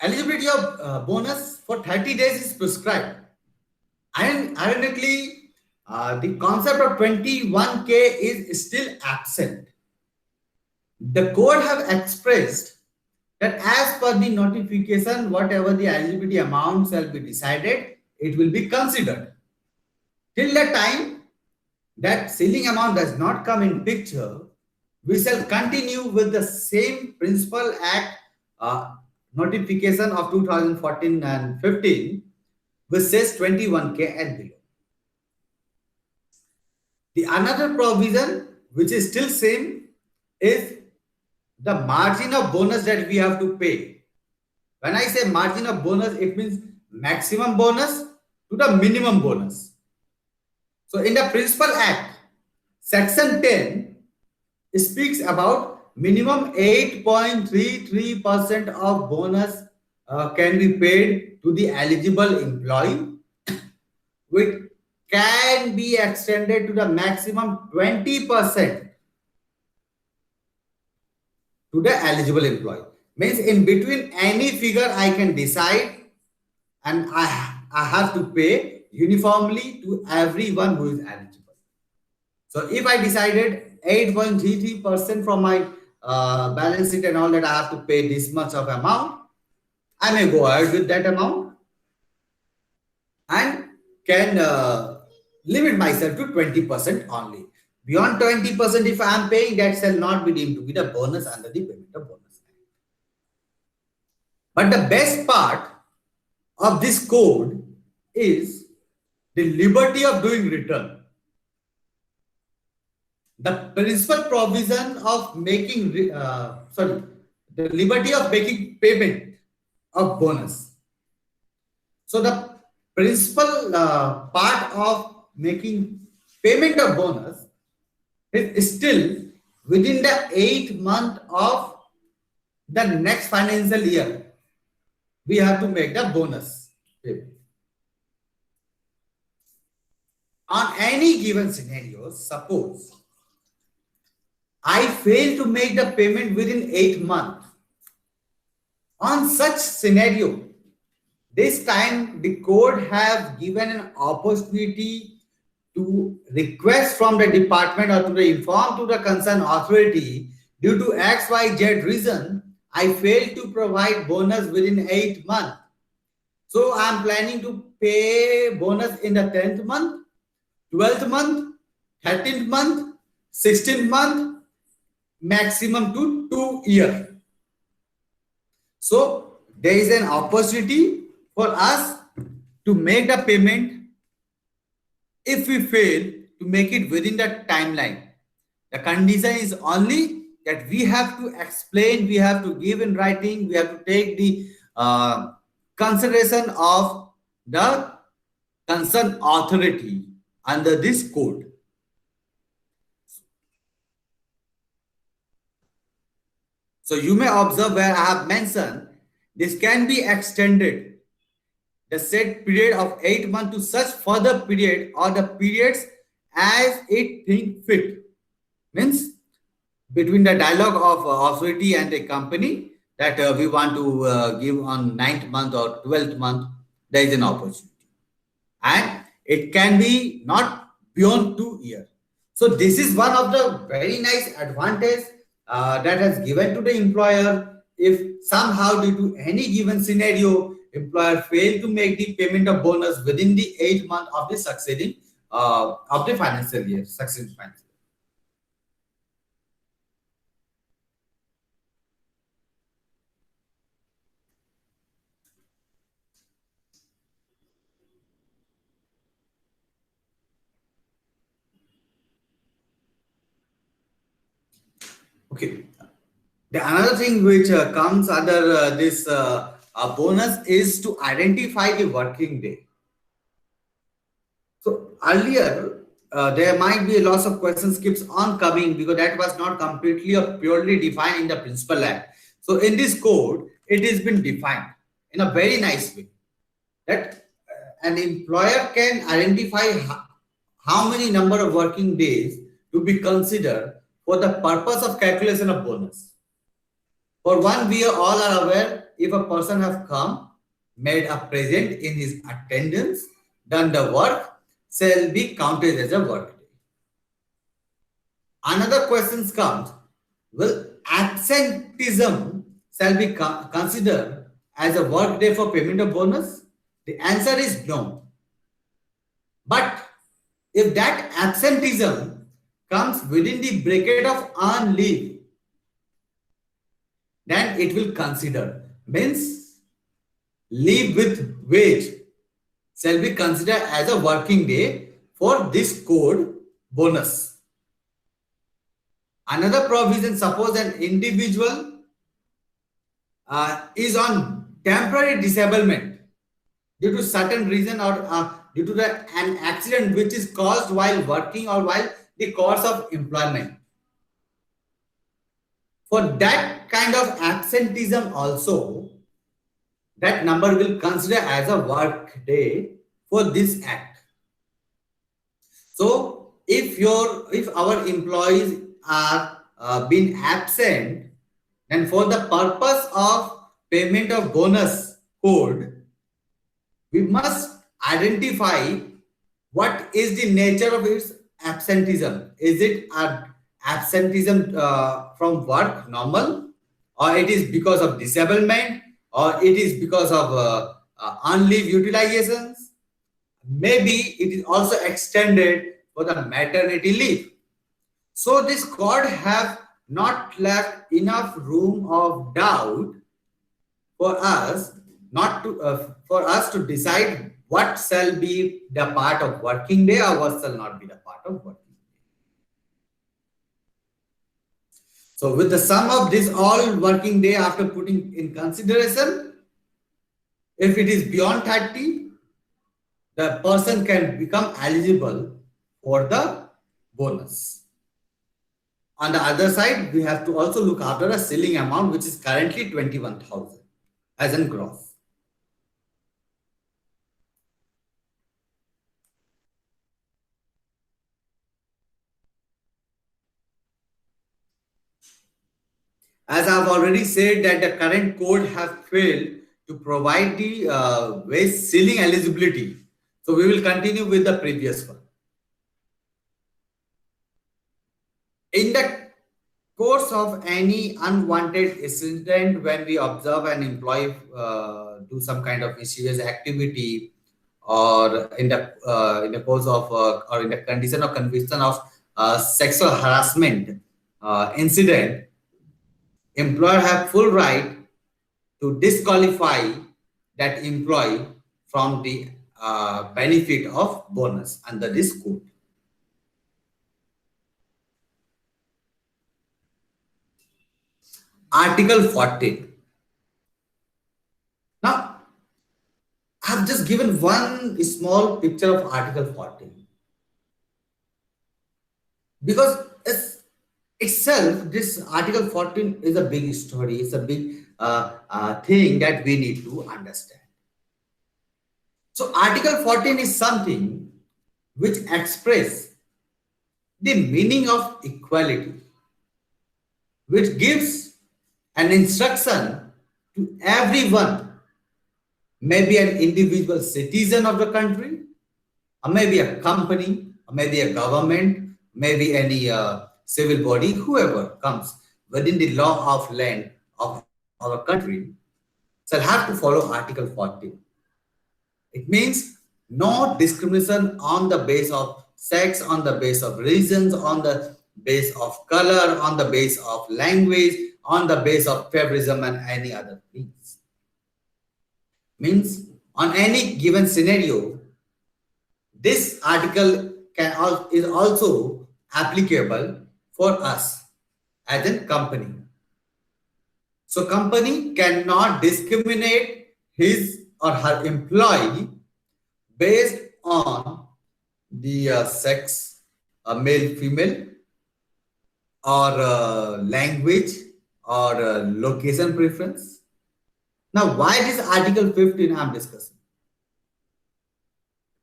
eligibility of bonus for 30 days is prescribed. And ironically, the concept of 21K is still absent. The code have expressed that as per the notification, whatever the eligibility amount shall be decided, it will be considered. Till the time that ceiling amount does not come in picture, we shall continue with the same Principal Act notification of 2014 and 15, which says 21K and below. The another provision which is still same is the margin of bonus that we have to pay. When I say margin of bonus, it means maximum bonus to the minimum bonus. So in the Principal Act, Section 10 speaks about minimum 8.33% of bonus can be paid to the eligible employee, which can be extended to the maximum 20% to the eligible employee. Means in between any figure I can decide, and I have to pay uniformly to everyone who is eligible. So if I decided 8.33% from my balance sheet and all that, I have to pay this much of amount, I may go ahead with that amount and can limit myself to 20% only. Beyond 20%, if I am paying, that shall not be deemed to be the bonus under the payment of bonus. But the best part of this code is the liberty of doing return. The principal provision of making, the liberty of making payment of bonus. So the principal part of making payment of bonus is still within the 8th month of the next financial year. We have to make the bonus payment. On any given scenario, suppose I fail to make the payment within 8 months. On such scenario, this time the code have given an opportunity to request from the department or to the inform to the concerned authority due to XYZ reason, I failed to provide bonus within 8 months. So I'm planning to pay bonus in the 10th month, 12th month, 13th month, 16th month, maximum to 2 years. So there is an opportunity for us to make the payment if we fail to make it within the timeline. The condition is only that we have to explain, we have to give in writing, we have to take the consideration of the concerned authority under this code. So you may observe where I have mentioned this can be extended the set period of 8 months to such further period or the periods as it think fit. Means between the dialogue of authority and a company that we want to give on 9th month or 12th month, there is an opportunity. And it can be not beyond 2 years. So this is one of the very nice advantage that has given to the employer. If somehow due to any given scenario, employer fail to make the payment of bonus within the 8 month of the succeeding of the financial year, succeeding financial. Okay. The another thing which comes under this bonus is to identify the working day. So earlier, there might be a lots of questions keeps on coming because that was not completely or purely defined in the Principal Act. So in this code, it has been defined in a very nice way that an employer can identify how many number of working days to be considered for the purpose of calculation of bonus. For one, we all are aware if a person have come, made a present in his attendance, done the work, shall be counted as a work day. Another question comes, will absenteeism shall be considered as a work day for payment of bonus? The answer is no. But if that absenteeism comes within the bracket of earned leave, then it will consider. Means leave with wage shall be considered as a working day for this code bonus. Another provision, suppose an individual is on temporary disablement due to certain reason or due to an accident which is caused while working or while the course of employment. For that kind of absenteeism also, that number will consider as a work day for this act. So if our employees are being absent, then for the purpose of payment of bonus code, we must identify what is the nature of its absenteeism. Is it an absenteeism from work normal, or it is because of disablement, or it is because of unleave utilizations? Maybe it is also extended for the maternity leave. So this code have not left enough room of doubt for us not to for us to decide what shall be the part of working day or what shall not be the part of working day. So with the sum of this all working day after putting in consideration, if it is beyond 30, the person can become eligible for the bonus. On the other side, we have to also look after a ceiling amount, which is currently 21,000 as in gross. As I've already said that the current code has failed to provide the wage ceiling eligibility. So we will continue with the previous one. In the course of any unwanted incident, when we observe an employee do some kind of mischievous activity, or in the course of or in the condition of conviction of sexual harassment incident, employer have full right to disqualify that employee from the benefit of bonus under this code. Article 14. Now, I have just given one small picture of Article 14 because itself, this Article 14 is a big story. It's a big thing that we need to understand. So, Article 14 is something which express the meaning of equality, which gives an instruction to everyone, maybe an individual citizen of the country, or maybe a company, or maybe a government, maybe any civil body, whoever comes within the law of land of our country shall have to follow Article 14. It means no discrimination on the base of sex, on the base of religions, on the base of color, on the base of language, on the base of favorism and any other things. Means on any given scenario, this article is also applicable for us as a company. So company cannot discriminate his or her employee based on the sex, male, female, or language, or location preference. Now, why this Article 15 I'm discussing?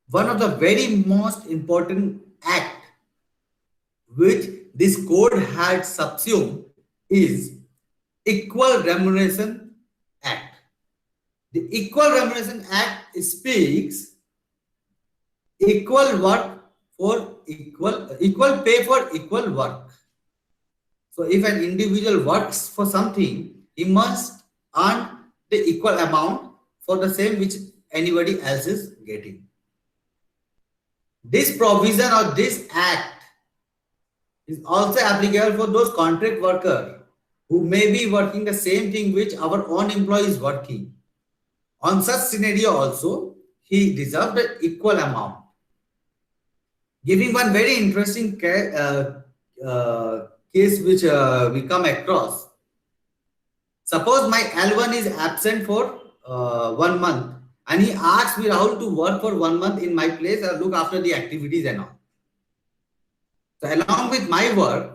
One of the very most important act which this code had subsumed is Equal Remuneration Act. The Equal Remuneration Act speaks equal work for equal pay for equal work. So if an individual works for something, he must earn the equal amount for the same which anybody else is getting. This provision or this act is also applicable for those contract workers who may be working the same thing which our own employee is working. On such scenario also, he deserved the equal amount. Giving one very interesting case which we come across. Suppose my L1 is absent for 1 month and he asks me, Rahul, to work for 1 month in my place or look after the activities and all. So along with my work,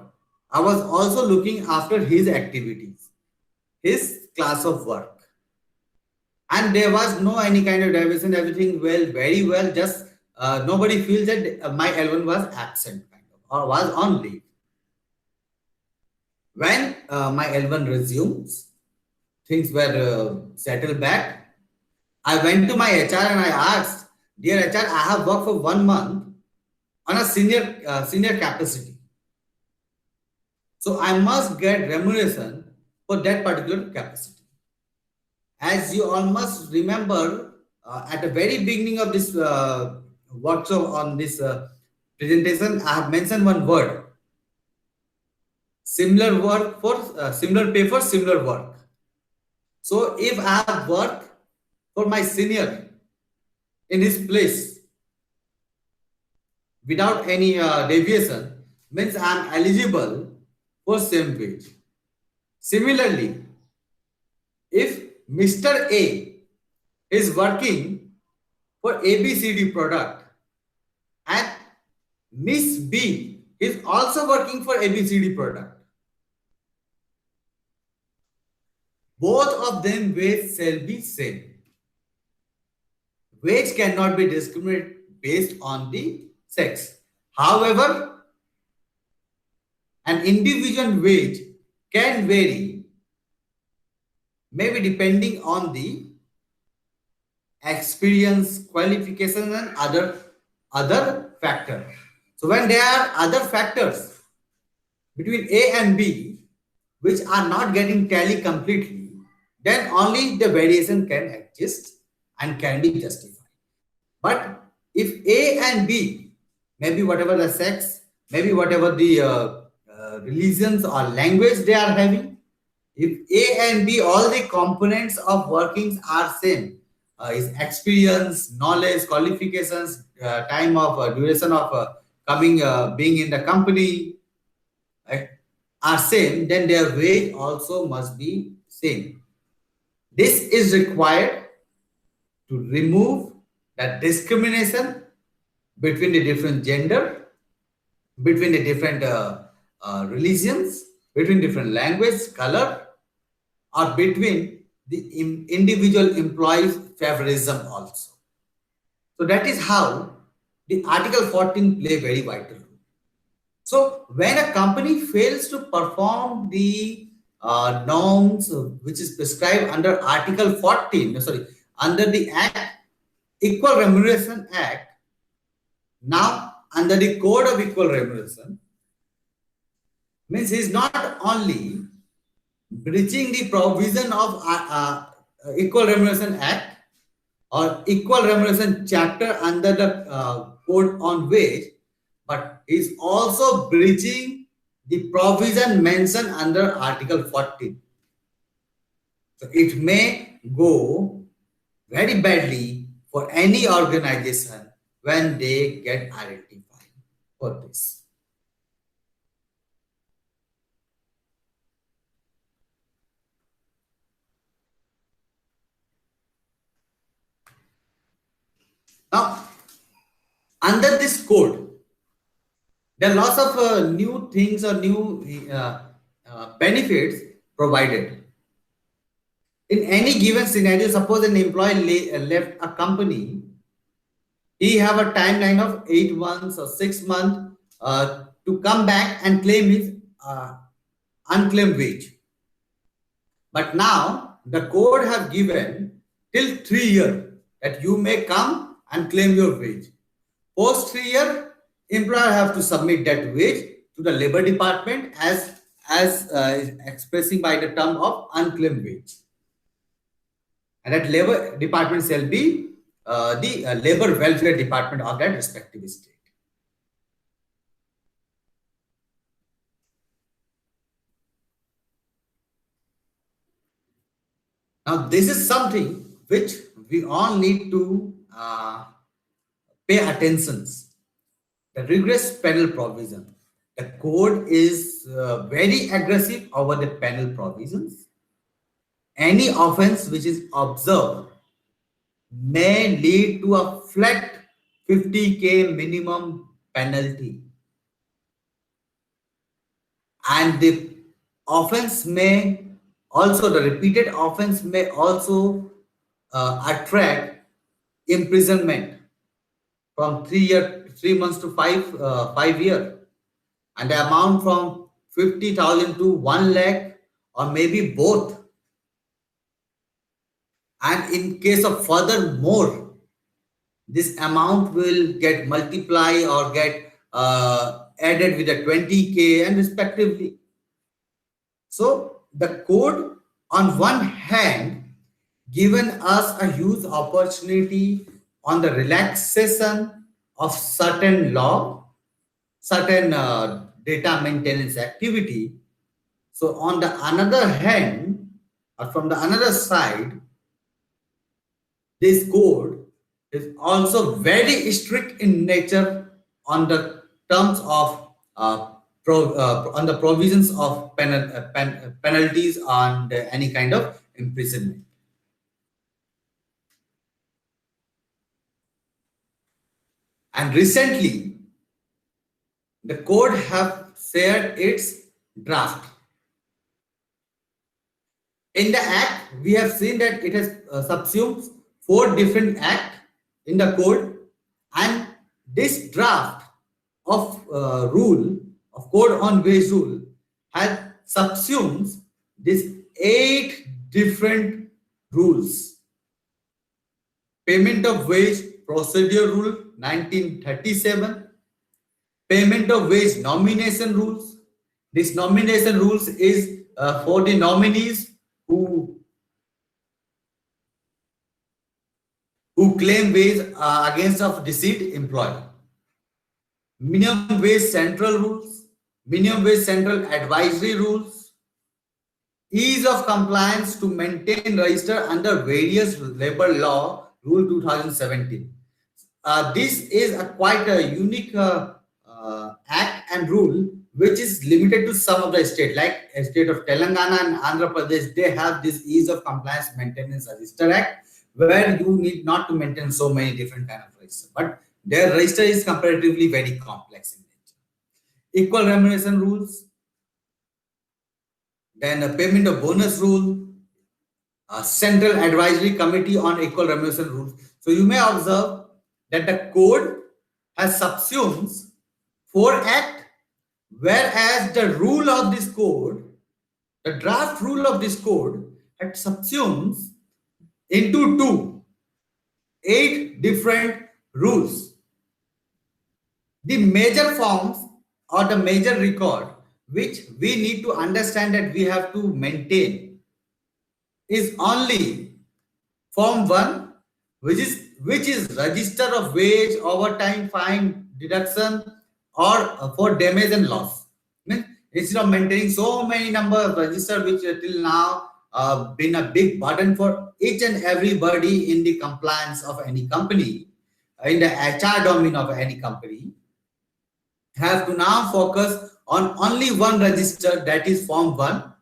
I was also looking after his activities, his class of work. And there was no any kind of diversion, everything very well, just nobody feels that my L1 was absent kind of, or was on leave. When my L1 resumes, things were settled back. I went to my HR and I asked, dear HR, I have worked for 1 month on a senior capacity. So I must get remuneration for that particular capacity. As you all must remember, at the very beginning of this workshop on this presentation, I have mentioned one word: similar work for similar pay for similar work. So if I have worked for my senior in his place without any deviation, means I am eligible for same wage. Similarly, if Mr. A is working for ABCD product and Miss B is also working for ABCD product, both of them wage shall be same. Wage cannot be discriminated based on the sex. However, an individual wage can vary maybe depending on the experience, qualification, and other factor. So when there are other factors between A and B which are not getting tally completely, then only the variation can exist and can be justified. But if A and B, maybe whatever the sex, maybe whatever the religions or language they are having, if A and B, all the components of workings are same, is experience, knowledge, qualifications, time of duration of coming, being in the company, right, are same, then their wage also must be same. This is required to remove that discrimination between the different gender, between the different religions, between different language, color, or between the individual employees favorism also. So that is how the Article 14 play very vital role. So when a company fails to perform the norms which is prescribed under Article 14, sorry, under the Act, Equal Remuneration Act, now under the Code of Equal Remuneration, means he is not only breaching the provision of Equal Remuneration Act or Equal Remuneration Chapter under the Code on Wage, but is also breaching the provision mentioned under Article 14. So it may go very badly for any organization when they get identified for this. Now, under this code, there are lots of new things or new benefits provided. In any given scenario, suppose an employee left a company, he have a timeline of 8 months or 6 months to come back and claim his unclaimed wage. But now the code has given till 3 years that you may come and claim your wage. Post 3 years, employer have to submit that wage to the labor department as expressing by the term of unclaimed wage. And that labor department shall be the labor welfare department of that respective state. Now, this is something which we all need to pay attention. The regress penal provision. The code is very aggressive over the penal provisions. Any offense which is observed may lead to a flat 50K minimum penalty. And the offense may also, the repeated offense may also attract imprisonment from 3 months to 5 years, and the amount from 50,000 to 1 lakh, or maybe both. And in case of further more, this amount will get multiplied or get added with a 20K and respectively. So the code on one hand given us a huge opportunity on the relaxation of certain law, certain data maintenance activity. So on the another hand, or from the another side, this code is also very strict in nature on the terms of on the provisions of penalties and any kind of imprisonment. And recently, the code have shared its draft. In the act, we have seen that it has subsumed 4 different acts in the code, and this draft of rule of code on wage rule has subsumed these 8 different rules. Payment of Wage Procedure Rule 1937, Payment of Wage Nomination Rules. This nomination rules is for the nominees who claim wage against of deceased employee. Minimum Wage Central Rules, Minimum Wage Central Advisory Rules, ease of compliance to maintain register under various labor law rule 2017. This is a quite a unique act and rule which is limited to some of the state, like a state of Telangana and Andhra Pradesh. They have this ease of compliance maintenance register act where you need not to maintain so many different kind of register, but their register is comparatively very complex in nature. Equal remuneration rules, then a payment of bonus rule, a central advisory committee on equal remuneration rules. So you may observe that the code has subsumes 4 act, whereas the rule of this code, the draft rule of this code, it subsumes into 8 different rules. The major forms or the major record which we need to understand that we have to maintain is only Form 1, which is register of wage, overtime, fine, deduction, or for damage and loss. Means instead of maintaining so many number of register which till now been a big burden for each and everybody in the compliance of any company, in the HR domain of any company, have to now focus on only one register, that is Form 1.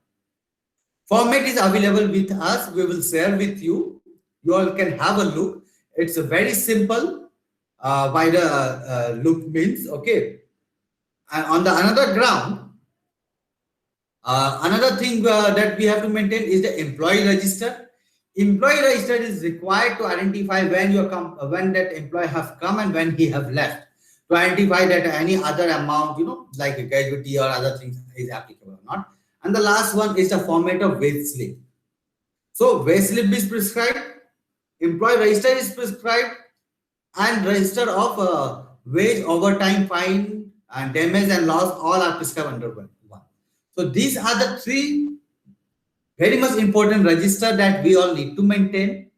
Format is available with us. We will share with you. You all can have a look. It's a very simple by the look means, okay. And on the another ground, another thing that we have to maintain is the employee register. Employee register is required to identify when when that employee have come and when he have left, to identify that any other amount, like a gratuity or other things is applicable or not. And the last one is the format of wage slip. So wage slip is prescribed, employee register is prescribed, and register of wage, overtime, fine, and damage and loss all are prescribed under one. So these are the 3 very much important register that we all need to maintain.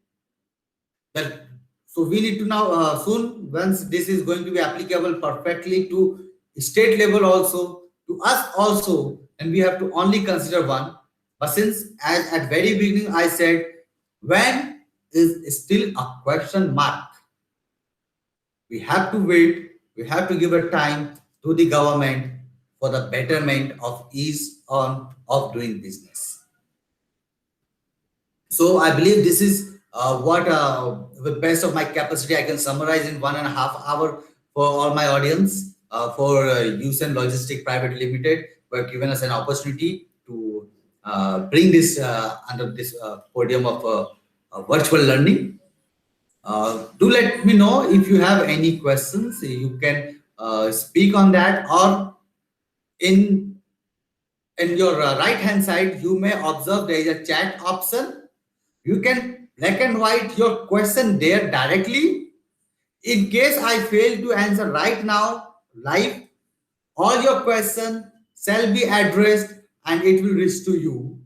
So we need to now soon, once this is going to be applicable perfectly to state level also, to us also, and we have to only consider one. But since as at very beginning I said, when is still a question mark, we have to wait, we have to give a time to the government for the betterment of ease of doing business. So I believe this is what with best of my capacity I can summarize in 1.5 hours for all my audience. For Usen Logistics Private Limited, who have given us an opportunity to bring this under this podium of virtual learning. Do let me know if you have any questions. You can speak on that, or in your right hand side you may observe there is a chat option. You can black and white your question there directly. In case I fail to answer right now live, all your question shall be addressed and it will reach to you